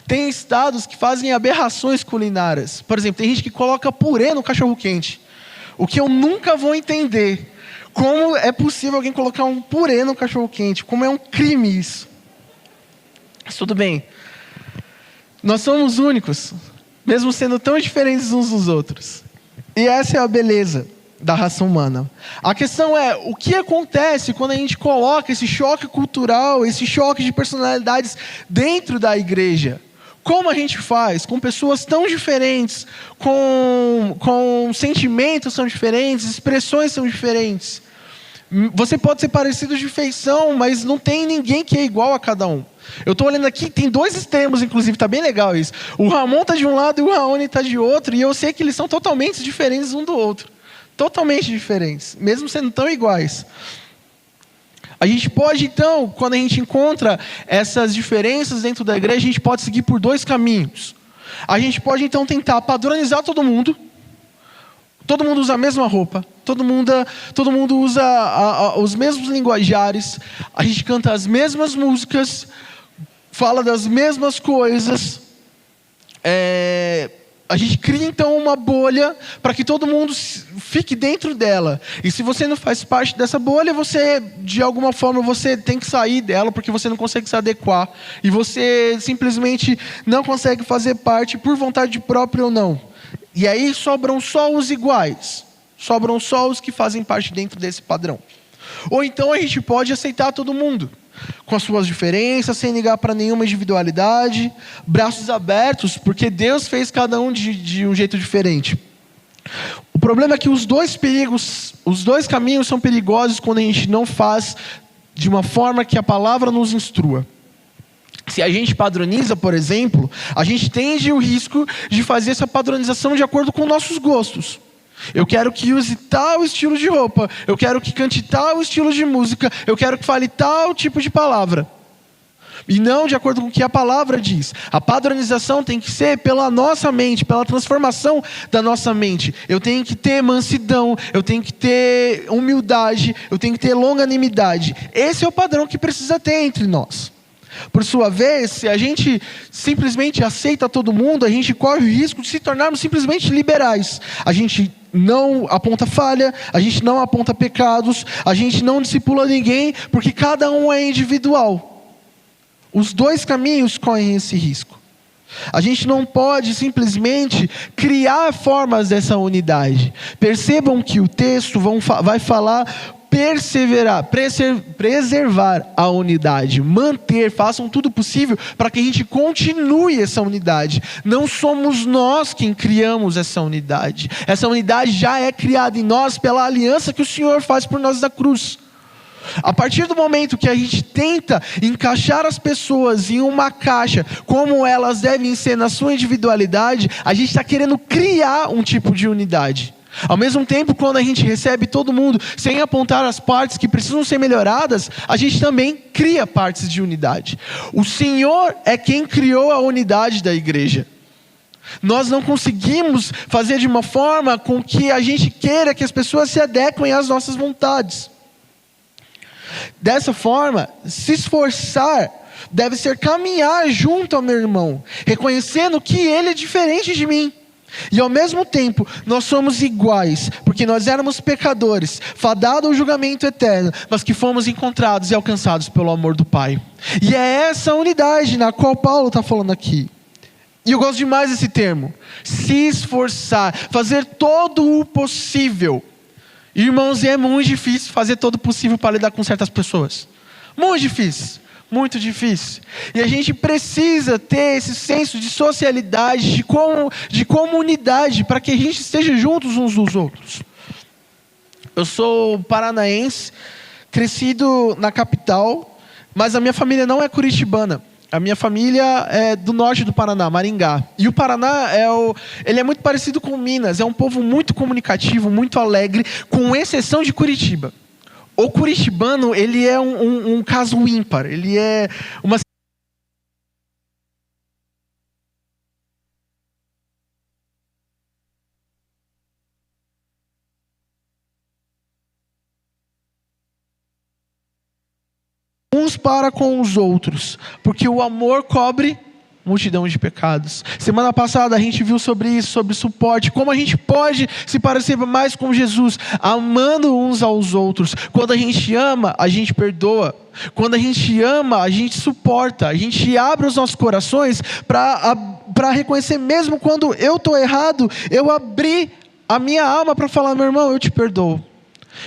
Tem estados que fazem aberrações culinárias. Por exemplo, tem gente que coloca purê no cachorro-quente. O que eu nunca vou entender. Como é possível alguém colocar um purê no cachorro-quente? Como é um crime isso? Mas tudo bem. Nós somos únicos, mesmo sendo tão diferentes uns dos outros. E essa é a beleza da raça humana. A questão é, o que acontece quando a gente coloca esse choque cultural, esse choque de personalidades dentro da igreja? Como a gente faz com pessoas tão diferentes, com sentimentos tão diferentes, expressões tão diferentes? Você pode ser parecido de feição, mas não tem ninguém que é igual a cada um. Eu estou olhando aqui, tem dois extremos, inclusive, está bem legal isso. O Ramon está de um lado e o Raoni está de outro, e eu sei que eles são totalmente diferentes um do outro. Totalmente diferentes, mesmo sendo tão iguais. A gente pode, então, quando a gente encontra essas diferenças dentro da igreja, a gente pode seguir por dois caminhos. A gente pode, então, tentar padronizar todo mundo. Todo mundo usa a mesma roupa. Todo mundo usa os mesmos linguajares. A gente canta as mesmas músicas. Fala das mesmas coisas. A gente cria, então, uma bolha para que todo mundo fique dentro dela. E se você não faz parte dessa bolha, você, de alguma forma, você tem que sair dela, porque você não consegue se adequar. E você simplesmente não consegue fazer parte por vontade própria ou não. E aí sobram só os iguais. Sobram só os que fazem parte dentro desse padrão. Ou então a gente pode aceitar todo mundo, com as suas diferenças, sem ligar para nenhuma individualidade, braços abertos, porque Deus fez cada um de um jeito diferente. O problema é que os dois caminhos são perigosos quando a gente não faz de uma forma que a palavra nos instrua. Se a gente padroniza, por exemplo, a gente tende o risco de fazer essa padronização de acordo com nossos gostos. Eu quero que use tal estilo de roupa, eu quero que cante tal estilo de música, eu quero que fale tal tipo de palavra. E não de acordo com o que a palavra diz. A padronização tem que ser pela nossa mente, pela transformação da nossa mente. Eu tenho que ter mansidão, eu tenho que ter humildade, eu tenho que ter longanimidade. Esse é o padrão que precisa ter entre nós. Por sua vez, se a gente simplesmente aceita todo mundo, a gente corre o risco de se tornarmos simplesmente liberais. A gente não aponta falha, a gente não aponta pecados, a gente não discipula ninguém, porque cada um é individual. Os dois caminhos correm esse risco. A gente não pode simplesmente criar formas dessa unidade. Percebam que o texto vai falar preservar a unidade, manter, façam tudo possível para que a gente continue essa unidade. Não somos nós quem criamos essa unidade. Essa unidade já é criada em nós pela aliança que o Senhor faz por nós na cruz. A partir do momento que a gente tenta encaixar as pessoas em uma caixa, como elas devem ser na sua individualidade, a gente está querendo criar um tipo de unidade. Ao mesmo tempo, quando a gente recebe todo mundo sem apontar as partes que precisam ser melhoradas, a gente também cria partes de unidade. O Senhor é quem criou a unidade da igreja. Nós não conseguimos fazer de uma forma com que a gente queira que as pessoas se adequem às nossas vontades. Dessa forma, se esforçar deve ser caminhar junto ao meu irmão, reconhecendo que ele é diferente de mim. E ao mesmo tempo, nós somos iguais, porque nós éramos pecadores, fadados ao julgamento eterno, mas que fomos encontrados e alcançados pelo amor do Pai. E é essa unidade na qual Paulo está falando aqui. E eu gosto demais desse termo, se esforçar, fazer todo o possível. Irmãos, é muito difícil fazer todo o possível para lidar com certas pessoas. Muito difícil. Muito difícil. E a gente precisa ter esse senso de socialidade, de comunidade, para que a gente esteja juntos uns dos outros. Eu sou paranaense, crescido na capital, mas a minha família não é curitibana. A minha família é do norte do Paraná, Maringá. E o Paraná, ele é muito parecido com Minas. É um povo muito comunicativo, muito alegre, com exceção de Curitiba. O curitibano, ele é um caso ímpar. Ele é uma... uns para com os outros, porque o amor cobre multidão de pecados. Semana passada a gente viu sobre isso, sobre suporte, como a gente pode se parecer mais com Jesus, amando uns aos outros. Quando a gente ama, a gente perdoa. Quando a gente ama, a gente suporta. A gente abre os nossos corações para reconhecer, mesmo quando eu estou errado, eu abri a minha alma para falar: meu irmão, eu te perdoo.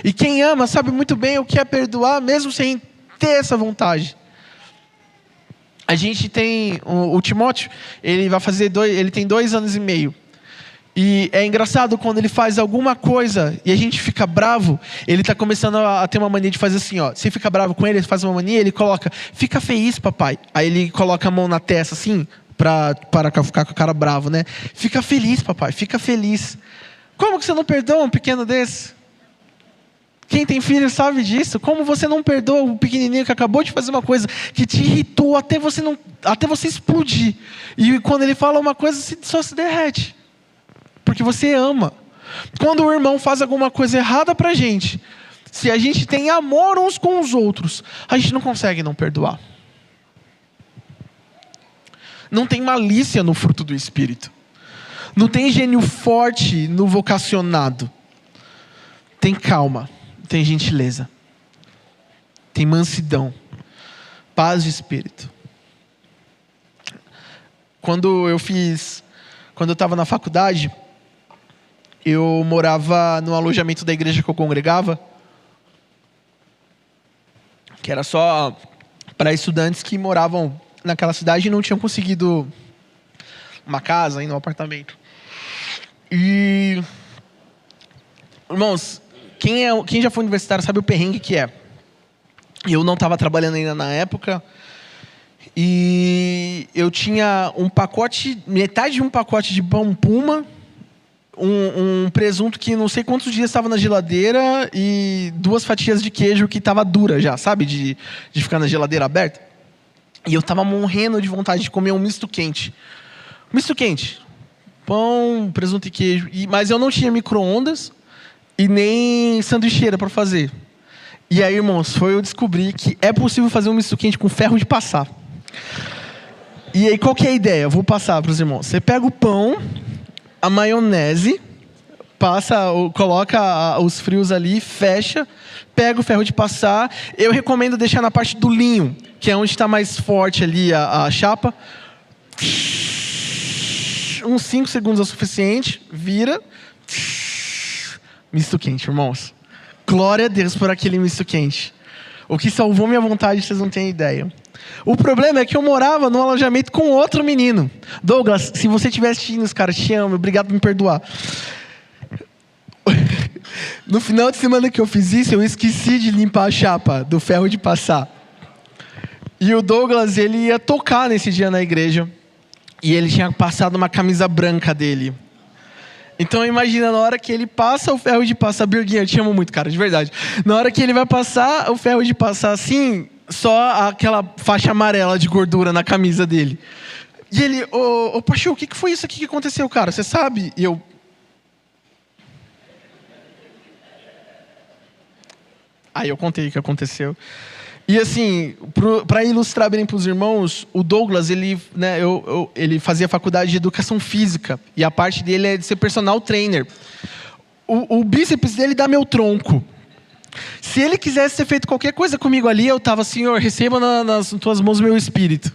E quem ama sabe muito bem o que é perdoar, mesmo sem ter essa vontade. A gente tem o Timóteo, ele tem 2 anos e meio. E é engraçado quando ele faz alguma coisa e a gente fica bravo, ele está começando a ter uma mania de fazer assim, ó. Você fica bravo com ele, ele faz uma mania, ele coloca: fica feliz, papai. Aí ele coloca a mão na testa assim, para ficar com a cara bravo, né? Fica feliz, papai, fica feliz. Como que você não perdoa um pequeno desse? Quem tem filho sabe disso. Como você não perdoa o pequenininho que acabou de fazer uma coisa que te irritou até você explodir. E quando ele fala uma coisa, só se derrete. Porque você ama. Quando o irmão faz alguma coisa errada pra gente, se a gente tem amor uns com os outros, a gente não consegue não perdoar. Não tem malícia no fruto do Espírito. Não tem gênio forte no vocacionado. Tem calma. Tem gentileza, tem mansidão, paz de espírito. Quando eu estava na faculdade, eu morava no alojamento da igreja que eu congregava, que era só para estudantes que moravam naquela cidade e não tinham conseguido uma casa, ainda um apartamento. E, irmãos, quem já foi universitário sabe o perrengue que é. Eu não estava trabalhando ainda na época. E eu tinha metade de um pacote de pão Puma, um presunto que não sei quantos dias estava na geladeira e 2 fatias de queijo que estava dura já, sabe? De ficar na geladeira aberta. E eu estava morrendo de vontade de comer um misto quente. Misto quente. Pão, presunto e queijo. Mas eu não tinha micro-ondas e nem sanduicheira para fazer. E aí, irmãos, eu descobri que é possível fazer um misto quente com ferro de passar. E aí, qual que é a ideia? Eu vou passar para os irmãos. Você pega o pão, a maionese, coloca os frios ali, fecha, pega o ferro de passar. Eu recomendo deixar na parte do linho, que é onde está mais forte ali a chapa. Uns 5 segundos é o suficiente, vira. Misto quente, irmãos. Glória a Deus por aquele misto quente. O que salvou minha vontade, vocês não têm ideia. O problema é que eu morava num alojamento com outro menino. Douglas, se você estiver assistindo, cara, te amo. Obrigado por me perdoar. No final de semana que eu fiz isso, eu esqueci de limpar a chapa do ferro de passar. E o Douglas, ele ia tocar nesse dia na igreja. E ele tinha passado uma camisa branca dele. Então imagina, na hora que ele passa o ferro de passar, Birguinha, eu te amo muito, cara, de verdade. Na hora que ele vai passar o ferro de passar assim, só aquela faixa amarela de gordura na camisa dele. E ele, ô Pachu, o que foi isso aqui que aconteceu, cara? Você sabe? E eu... Aí eu contei o que aconteceu. E assim, para ilustrar bem para os irmãos, o Douglas, ele fazia faculdade de educação física. E a parte dele é de ser personal trainer. O bíceps dele dá meu tronco. Se ele quisesse ter feito qualquer coisa comigo ali, eu estava, Senhor, receba nas tuas mãos o meu espírito.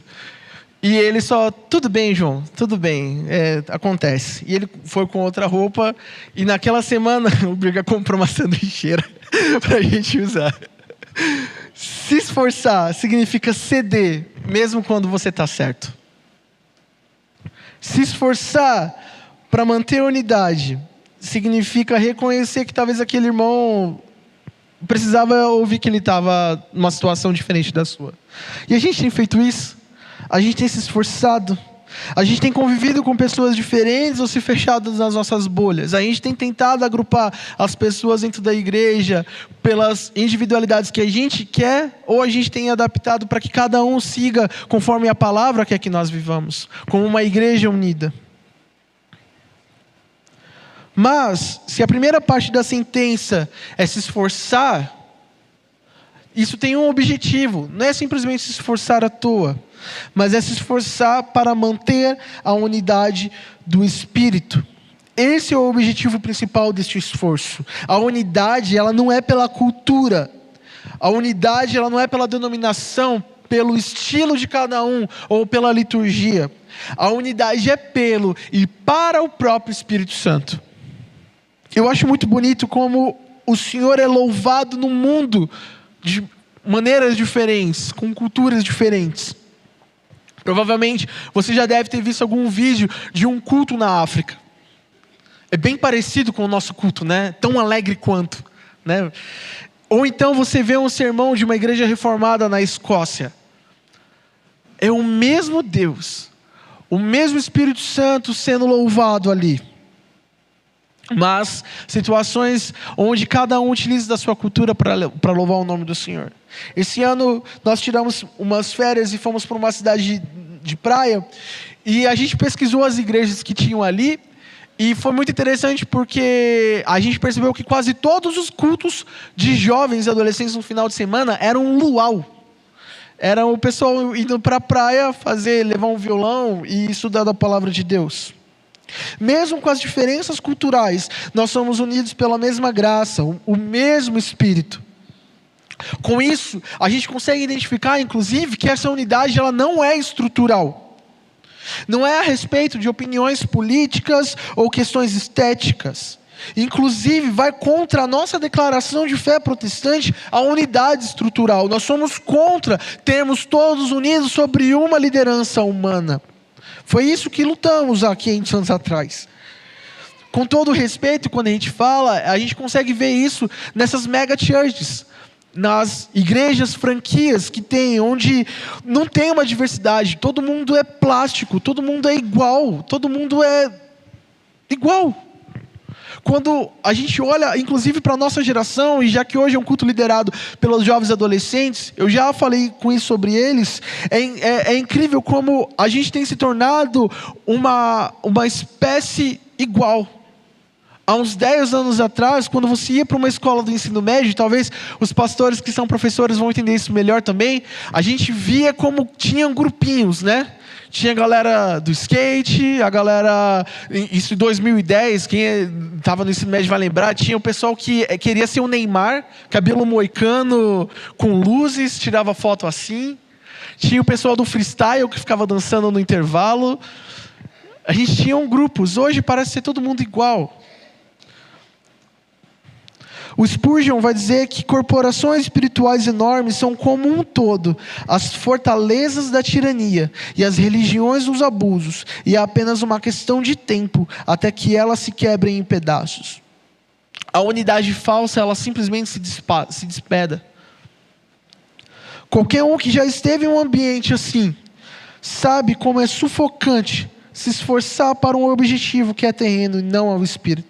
E ele só, tudo bem, João, tudo bem, acontece. E ele foi com outra roupa. E naquela semana, o Briga comprou uma sanduicheira para a gente usar. Se esforçar significa ceder, mesmo quando você está certo. Se esforçar para manter a unidade significa reconhecer que talvez aquele irmão precisava ouvir que ele estava numa situação diferente da sua. E a gente tem feito isso. A gente tem se esforçado. A gente tem convivido com pessoas diferentes ou se fechado nas nossas bolhas. A gente tem tentado agrupar as pessoas dentro da igreja pelas individualidades que a gente quer, ou a gente tem adaptado para que cada um siga conforme a palavra quer que nós vivamos, como uma igreja unida. Mas, se a primeira parte da sentença é se esforçar, isso tem um objetivo, não é simplesmente se esforçar à toa, mas é se esforçar para manter a unidade do Espírito. Esse é o objetivo principal deste esforço. A unidade, ela não é pela cultura. A unidade, ela não é pela denominação, pelo estilo de cada um ou pela liturgia. A unidade é pelo e para o próprio Espírito Santo. Eu acho muito bonito como o Senhor é louvado no mundo de maneiras diferentes, com culturas diferentes. Provavelmente você já deve ter visto algum vídeo de um culto na África. É bem parecido com o nosso culto, né? Tão alegre quanto, né? Ou então você vê um sermão de uma igreja reformada na Escócia. É o mesmo Deus, o mesmo Espírito Santo sendo louvado ali. Mas situações onde cada um utiliza da sua cultura para louvar o nome do Senhor. Esse ano nós tiramos umas férias e fomos para uma cidade de praia. E a gente pesquisou as igrejas que tinham ali. E foi muito interessante porque a gente percebeu que quase todos os cultos de jovens e adolescentes no final de semana eram um luau. Era o pessoal indo para a praia levar um violão e estudar a palavra de Deus. Mesmo com as diferenças culturais, nós somos unidos pela mesma graça, o mesmo Espírito. Com isso, a gente consegue identificar, inclusive, que essa unidade ela não é estrutural. Não é a respeito de opiniões políticas ou questões estéticas. Inclusive, vai contra a nossa declaração de fé protestante, a unidade estrutural. Nós somos contra termos todos unidos sobre uma liderança humana. Foi isso que lutamos há 500 anos atrás. Com todo respeito, quando a gente fala, a gente consegue ver isso nessas mega churches, nas igrejas franquias que tem, onde não tem uma diversidade, todo mundo é plástico, todo mundo é igual, todo mundo é igual. Quando a gente olha, inclusive, para a nossa geração, e já que hoje é um culto liderado pelos jovens adolescentes, eu já falei com isso sobre eles, é incrível como a gente tem se tornado uma espécie igual. Há uns 10 anos atrás, quando você ia para uma escola do ensino médio, talvez os pastores que são professores vão entender isso melhor também, a gente via como tinham grupinhos, né? Tinha a galera do skate, a galera... Isso em 2010, quem estava no ensino médio vai lembrar, tinha o pessoal que queria ser o Neymar, cabelo moicano, com luzes, tirava foto assim. Tinha o pessoal do freestyle que ficava dançando no intervalo. A gente tinha grupos. Hoje parece ser todo mundo igual. O Spurgeon vai dizer que corporações espirituais enormes são como um todo as fortalezas da tirania e as religiões dos abusos, e é apenas uma questão de tempo até que elas se quebrem em pedaços. A unidade falsa, ela simplesmente se despeda. Qualquer um que já esteve em um ambiente assim, sabe como é sufocante se esforçar para um objetivo que é terreno e não ao espírito.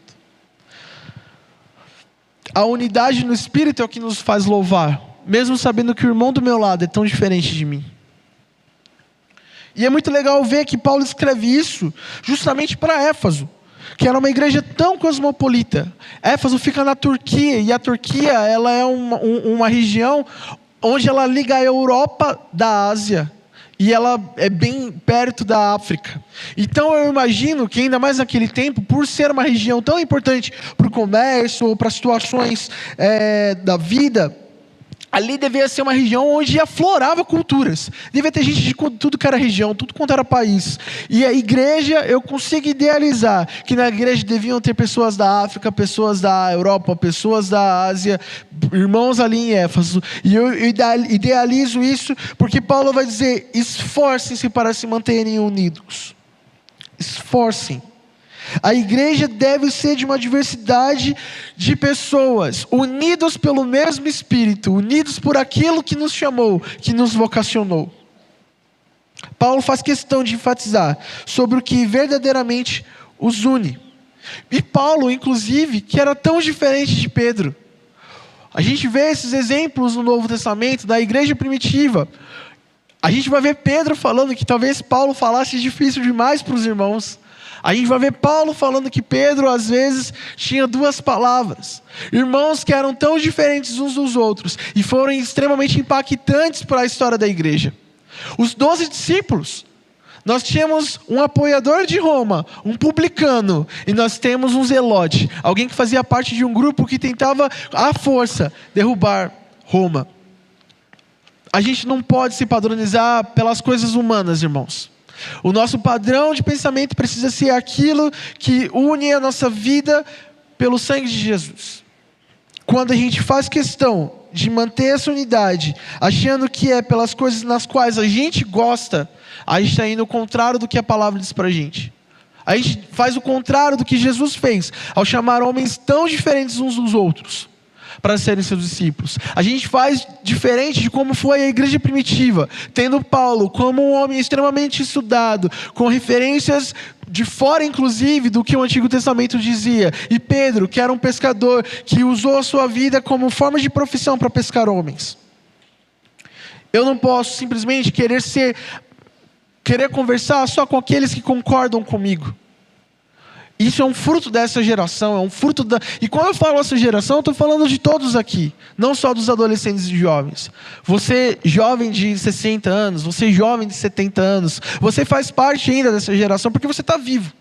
A unidade no espírito é o que nos faz louvar, mesmo sabendo que o irmão do meu lado é tão diferente de mim. E é muito legal ver que Paulo escreve isso justamente para Éfeso, que era uma igreja tão cosmopolita. Éfeso fica na Turquia, e a Turquia ela é uma região onde ela liga a Europa da Ásia, e ela é bem perto da África. Então eu imagino que ainda mais naquele tempo, por ser uma região tão importante para o comércio, ou para situações da vida, ali devia ser uma região onde aflorava culturas. Devia ter gente de tudo que era região, tudo quanto era país. E a igreja, eu consigo idealizar que na igreja deviam ter pessoas da África, pessoas da Europa, pessoas da Ásia, irmãos ali em Éfeso. E eu idealizo isso porque Paulo vai dizer: esforcem-se para se manterem unidos. Esforcem. A igreja deve ser de uma diversidade de pessoas, unidos pelo mesmo Espírito, unidos por aquilo que nos chamou, que nos vocacionou. Paulo faz questão de enfatizar sobre o que verdadeiramente os une. E Paulo, inclusive, que era tão diferente de Pedro. A gente vê esses exemplos no Novo Testamento, da igreja primitiva. A gente vai ver Pedro falando que talvez Paulo falasse difícil demais para os irmãos. A gente vai ver Paulo falando que Pedro, às vezes, tinha 2 palavras. Irmãos que eram tão diferentes uns dos outros e foram extremamente impactantes para a história da igreja. Os 12 discípulos. Nós tínhamos um apoiador de Roma, um publicano, e nós temos um zelote, alguém que fazia parte de um grupo que tentava, à força, derrubar Roma. A gente não pode se padronizar pelas coisas humanas, irmãos. O nosso padrão de pensamento precisa ser aquilo que une a nossa vida pelo sangue de Jesus. Quando a gente faz questão de manter essa unidade, achando que é pelas coisas nas quais a gente gosta, a gente está indo ao contrário do que a palavra diz para a gente. A gente faz o contrário do que Jesus fez, ao chamar homens tão diferentes uns dos outros para serem seus discípulos. A gente faz diferente de como foi a igreja primitiva, tendo Paulo como um homem extremamente estudado, com referências de fora inclusive do que o Antigo Testamento dizia, e Pedro, que era um pescador, que usou a sua vida como forma de profissão para pescar homens. Eu não posso simplesmente querer conversar só com aqueles que concordam comigo. Isso é um fruto dessa geração, é um fruto da... E quando eu falo essa geração, eu estou falando de todos aqui, não só dos adolescentes e jovens. Você jovem de 60 anos, você jovem de 70 anos, você faz parte ainda dessa geração porque você está vivo.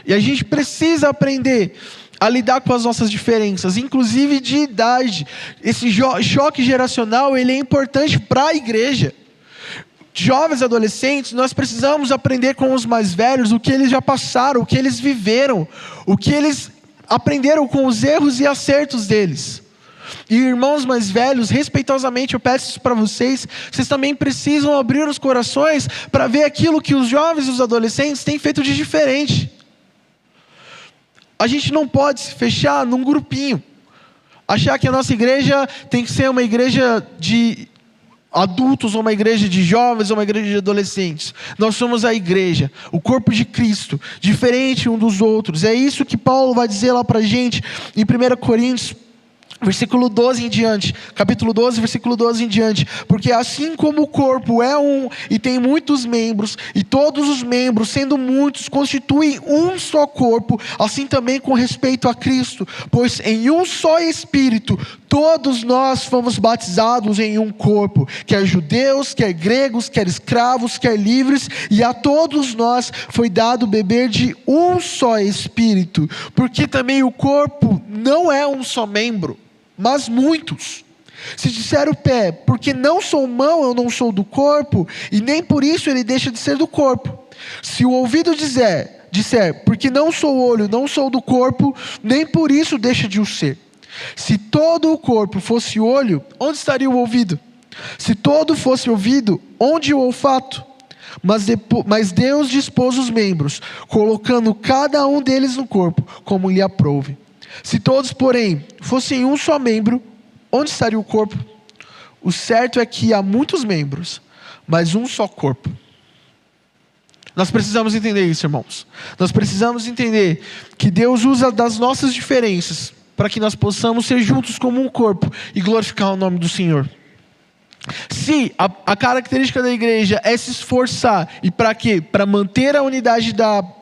E a gente precisa aprender a lidar com as nossas diferenças, inclusive de idade. Esse choque geracional, ele é importante para a igreja. Jovens adolescentes, nós precisamos aprender com os mais velhos o que eles já passaram, o que eles viveram, o que eles aprenderam com os erros e acertos deles. E irmãos mais velhos, respeitosamente eu peço isso para vocês, vocês também precisam abrir os corações para ver aquilo que os jovens e os adolescentes têm feito de diferente. A gente não pode se fechar num grupinho, achar que a nossa igreja tem que ser uma igreja de adultos, ou uma igreja de jovens, ou uma igreja de adolescentes. Nós somos a igreja, o corpo de Cristo, diferente um dos outros. É isso que Paulo vai dizer lá para a gente em 1 Coríntios, versículo 12 em diante, capítulo 12, versículo 12 em diante. Porque assim como o corpo é um e tem muitos membros, e todos os membros, sendo muitos, constituem um só corpo, assim também com respeito a Cristo. Pois em um só Espírito, todos nós fomos batizados em um corpo, quer judeus, quer gregos, quer escravos, quer livres, e a todos nós foi dado beber de um só Espírito. Porque também o corpo não é um só membro, mas muitos. Se disser o pé, porque não sou mão, eu não sou do corpo, e nem por isso ele deixa de ser do corpo. Se o ouvido disser, porque não sou olho, não sou do corpo, nem por isso deixa de o ser. Se todo o corpo fosse olho, onde estaria o ouvido? Se todo fosse ouvido, onde o olfato? Mas Deus dispôs os membros, colocando cada um deles no corpo, como lhe aprouve. Se todos, porém, fossem um só membro, onde estaria o corpo? O certo é que há muitos membros, mas um só corpo. Nós precisamos entender isso, irmãos. Nós precisamos entender que Deus usa das nossas diferenças para que nós possamos ser juntos como um corpo e glorificar o nome do Senhor. Se a característica da igreja é se esforçar, e para quê? Para manter a unidade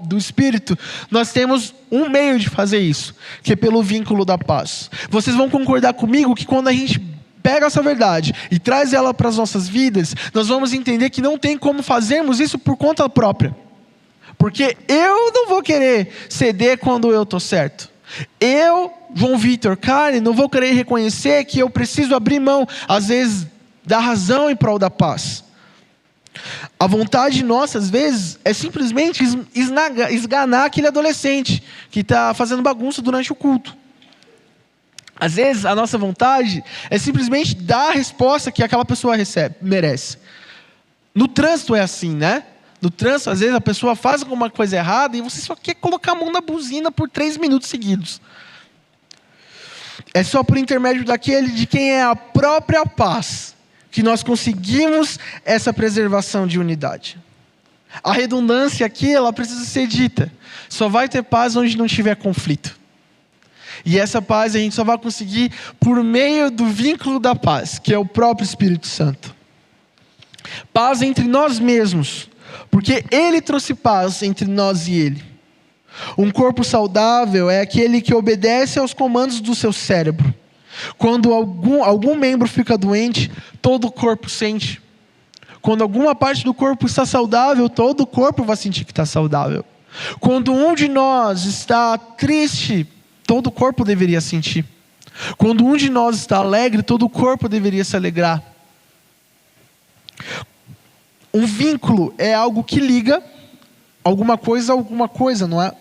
do Espírito, nós temos um meio de fazer isso, que é pelo vínculo da paz. Vocês vão concordar comigo que quando a gente pega essa verdade e traz ela para as nossas vidas, nós vamos entender que não tem como fazermos isso por conta própria. Porque eu não vou querer ceder quando eu estou certo. Eu, João Vitor Carne, não vou querer reconhecer que eu preciso abrir mão, às vezes, da razão em prol da paz. A vontade nossa, às vezes, é simplesmente esganar aquele adolescente que está fazendo bagunça durante o culto. Às vezes, a nossa vontade é simplesmente dar a resposta que aquela pessoa merece. No trânsito é assim, né? No trânsito, às vezes, a pessoa faz alguma coisa errada e você só quer colocar a mão na buzina por 3 minutos seguidos. É só por intermédio daquele de quem é a própria paz que nós conseguimos essa preservação de unidade. A redundância aqui, ela precisa ser dita. Só vai ter paz onde não tiver conflito. E essa paz a gente só vai conseguir por meio do vínculo da paz, que é o próprio Espírito Santo. Paz entre nós mesmos, porque Ele trouxe paz entre nós e Ele. Um corpo saudável é aquele que obedece aos comandos do seu cérebro. Quando algum membro fica doente, todo o corpo sente. Quando alguma parte do corpo está saudável, todo o corpo vai sentir que está saudável. Quando um de nós está triste, todo o corpo deveria sentir. Quando um de nós está alegre, todo o corpo deveria se alegrar. Um vínculo é algo que liga alguma coisa a alguma coisa, não é?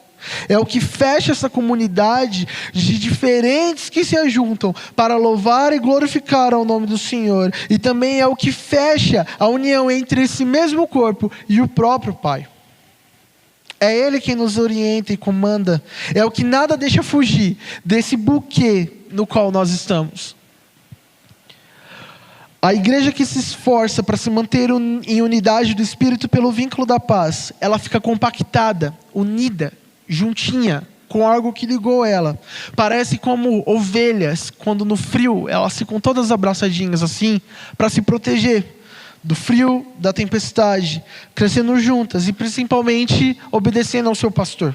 É o que fecha essa comunidade de diferentes que se ajuntam para louvar e glorificar ao nome do Senhor. E também é o que fecha a união entre esse mesmo corpo e o próprio Pai. É Ele quem nos orienta e comanda. É o que nada deixa fugir desse buquê no qual nós estamos. A igreja que se esforça para se manter em unidade do Espírito pelo vínculo da paz, ela fica compactada, unida, juntinha, com algo que ligou ela. Parece como ovelhas, quando no frio, elas ficam todas abraçadinhas assim, para se proteger do frio, da tempestade, crescendo juntas e principalmente obedecendo ao seu pastor.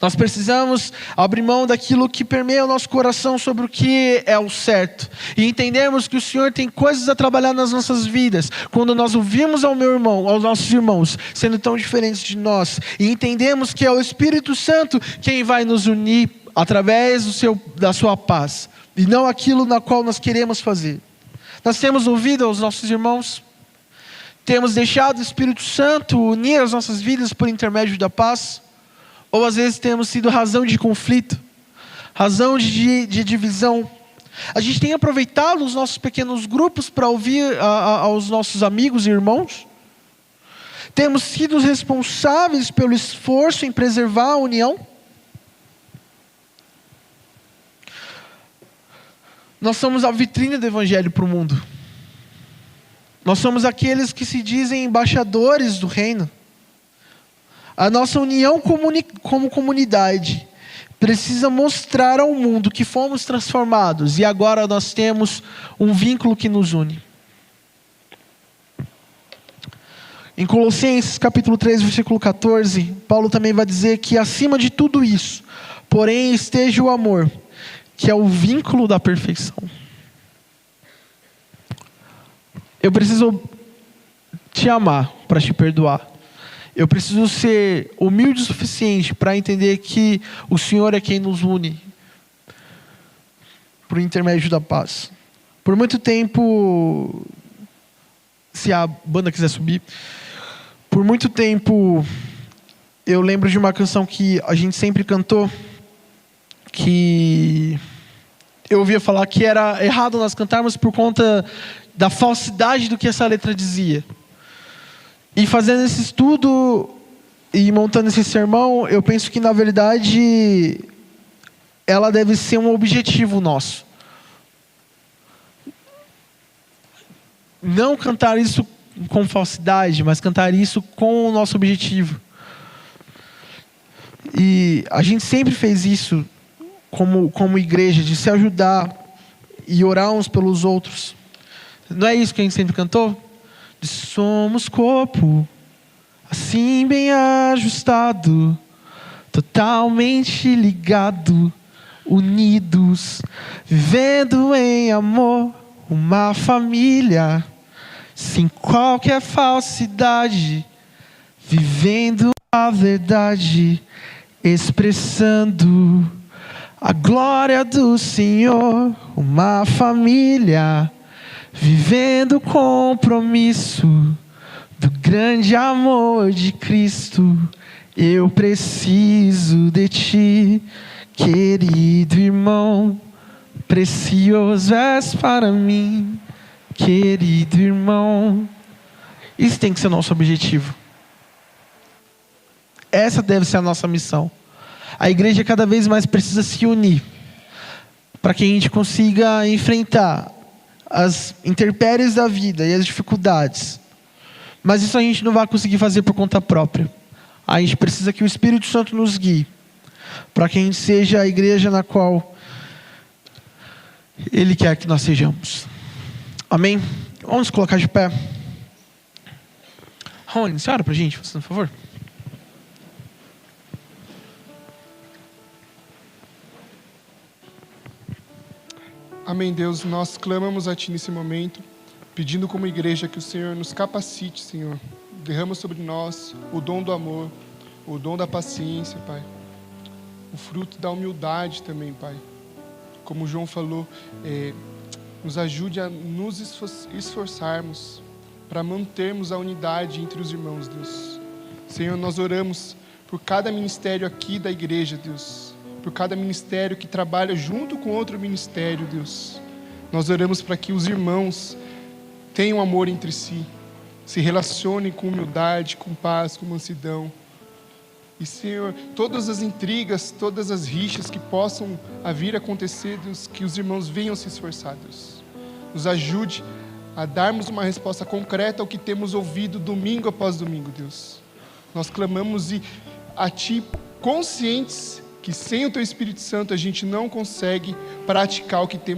Nós precisamos abrir mão daquilo que permeia o nosso coração sobre o que é o certo. E entendermos que o Senhor tem coisas a trabalhar nas nossas vidas. Quando nós ouvimos ao meu irmão, aos nossos irmãos, sendo tão diferentes de nós. E entendemos que é o Espírito Santo quem vai nos unir através da sua paz. E não aquilo na qual nós queremos fazer. Nós temos ouvido aos nossos irmãos. Temos deixado o Espírito Santo unir as nossas vidas por intermédio da paz. Ou às vezes temos sido razão de conflito, razão de divisão. A gente tem aproveitado os nossos pequenos grupos para ouvir aos nossos amigos e irmãos. Temos sido responsáveis pelo esforço em preservar a união. Nós somos a vitrine do Evangelho para o mundo. Nós somos aqueles que se dizem embaixadores do reino. A nossa união como comunidade precisa mostrar ao mundo que fomos transformados e agora nós temos um vínculo que nos une. Em Colossenses capítulo 3, versículo 14, Paulo também vai dizer que acima de tudo isso, porém esteja o amor, que é o vínculo da perfeição. Eu preciso te amar para te perdoar. Eu preciso ser humilde o suficiente para entender que o Senhor é quem nos une por intermédio da paz. Por muito tempo, se a banda quiser subir, por muito tempo eu lembro de uma canção que a gente sempre cantou, que eu ouvia falar que era errado nós cantarmos por conta da falsidade do que essa letra dizia. E fazendo esse estudo e montando esse sermão, eu penso que, na verdade, ela deve ser um objetivo nosso. Não cantar isso com falsidade, mas cantar isso com o nosso objetivo. E a gente sempre fez isso como igreja, de se ajudar e orar uns pelos outros. Não é isso que a gente sempre cantou? De somos corpo, assim bem ajustado, totalmente ligado, unidos, vivendo em amor, uma família, sem qualquer falsidade, vivendo a verdade, expressando a glória do Senhor, uma família, vivendo o compromisso do grande amor de Cristo. Eu preciso de ti, querido irmão, precioso és para mim, querido irmão. Isso tem que ser o nosso objetivo. Essa deve ser a nossa missão. A igreja cada vez mais precisa se unir para que a gente consiga enfrentar as intempéries da vida e as dificuldades. Mas isso a gente não vai conseguir fazer por conta própria. A gente precisa que o Espírito Santo nos guie para que a gente seja a igreja na qual Ele quer que nós sejamos. Amém? Vamos nos colocar de pé. Rony, você ora para a gente, por favor? Amém, Deus, nós clamamos a Ti nesse momento, pedindo como igreja que o Senhor nos capacite, Senhor. Derrama sobre nós o dom do amor, o dom da paciência, Pai. O fruto da humildade também, Pai. Como o João falou, nos ajude a nos esforçarmos para mantermos a unidade entre os irmãos, Deus. Senhor, nós oramos por cada ministério aqui da igreja, Deus. Por cada ministério que trabalha junto com outro ministério, Deus. Nós oramos para que os irmãos tenham amor entre si, se relacionem com humildade, com paz, com mansidão. E, Senhor, todas as intrigas, todas as rixas que possam vir a acontecer, Deus, que os irmãos venham se esforçar, Deus. Nos ajude a darmos uma resposta concreta ao que temos ouvido domingo após domingo, Deus. Nós clamamos a Ti conscientes que sem o Teu Espírito Santo a gente não consegue praticar o que temos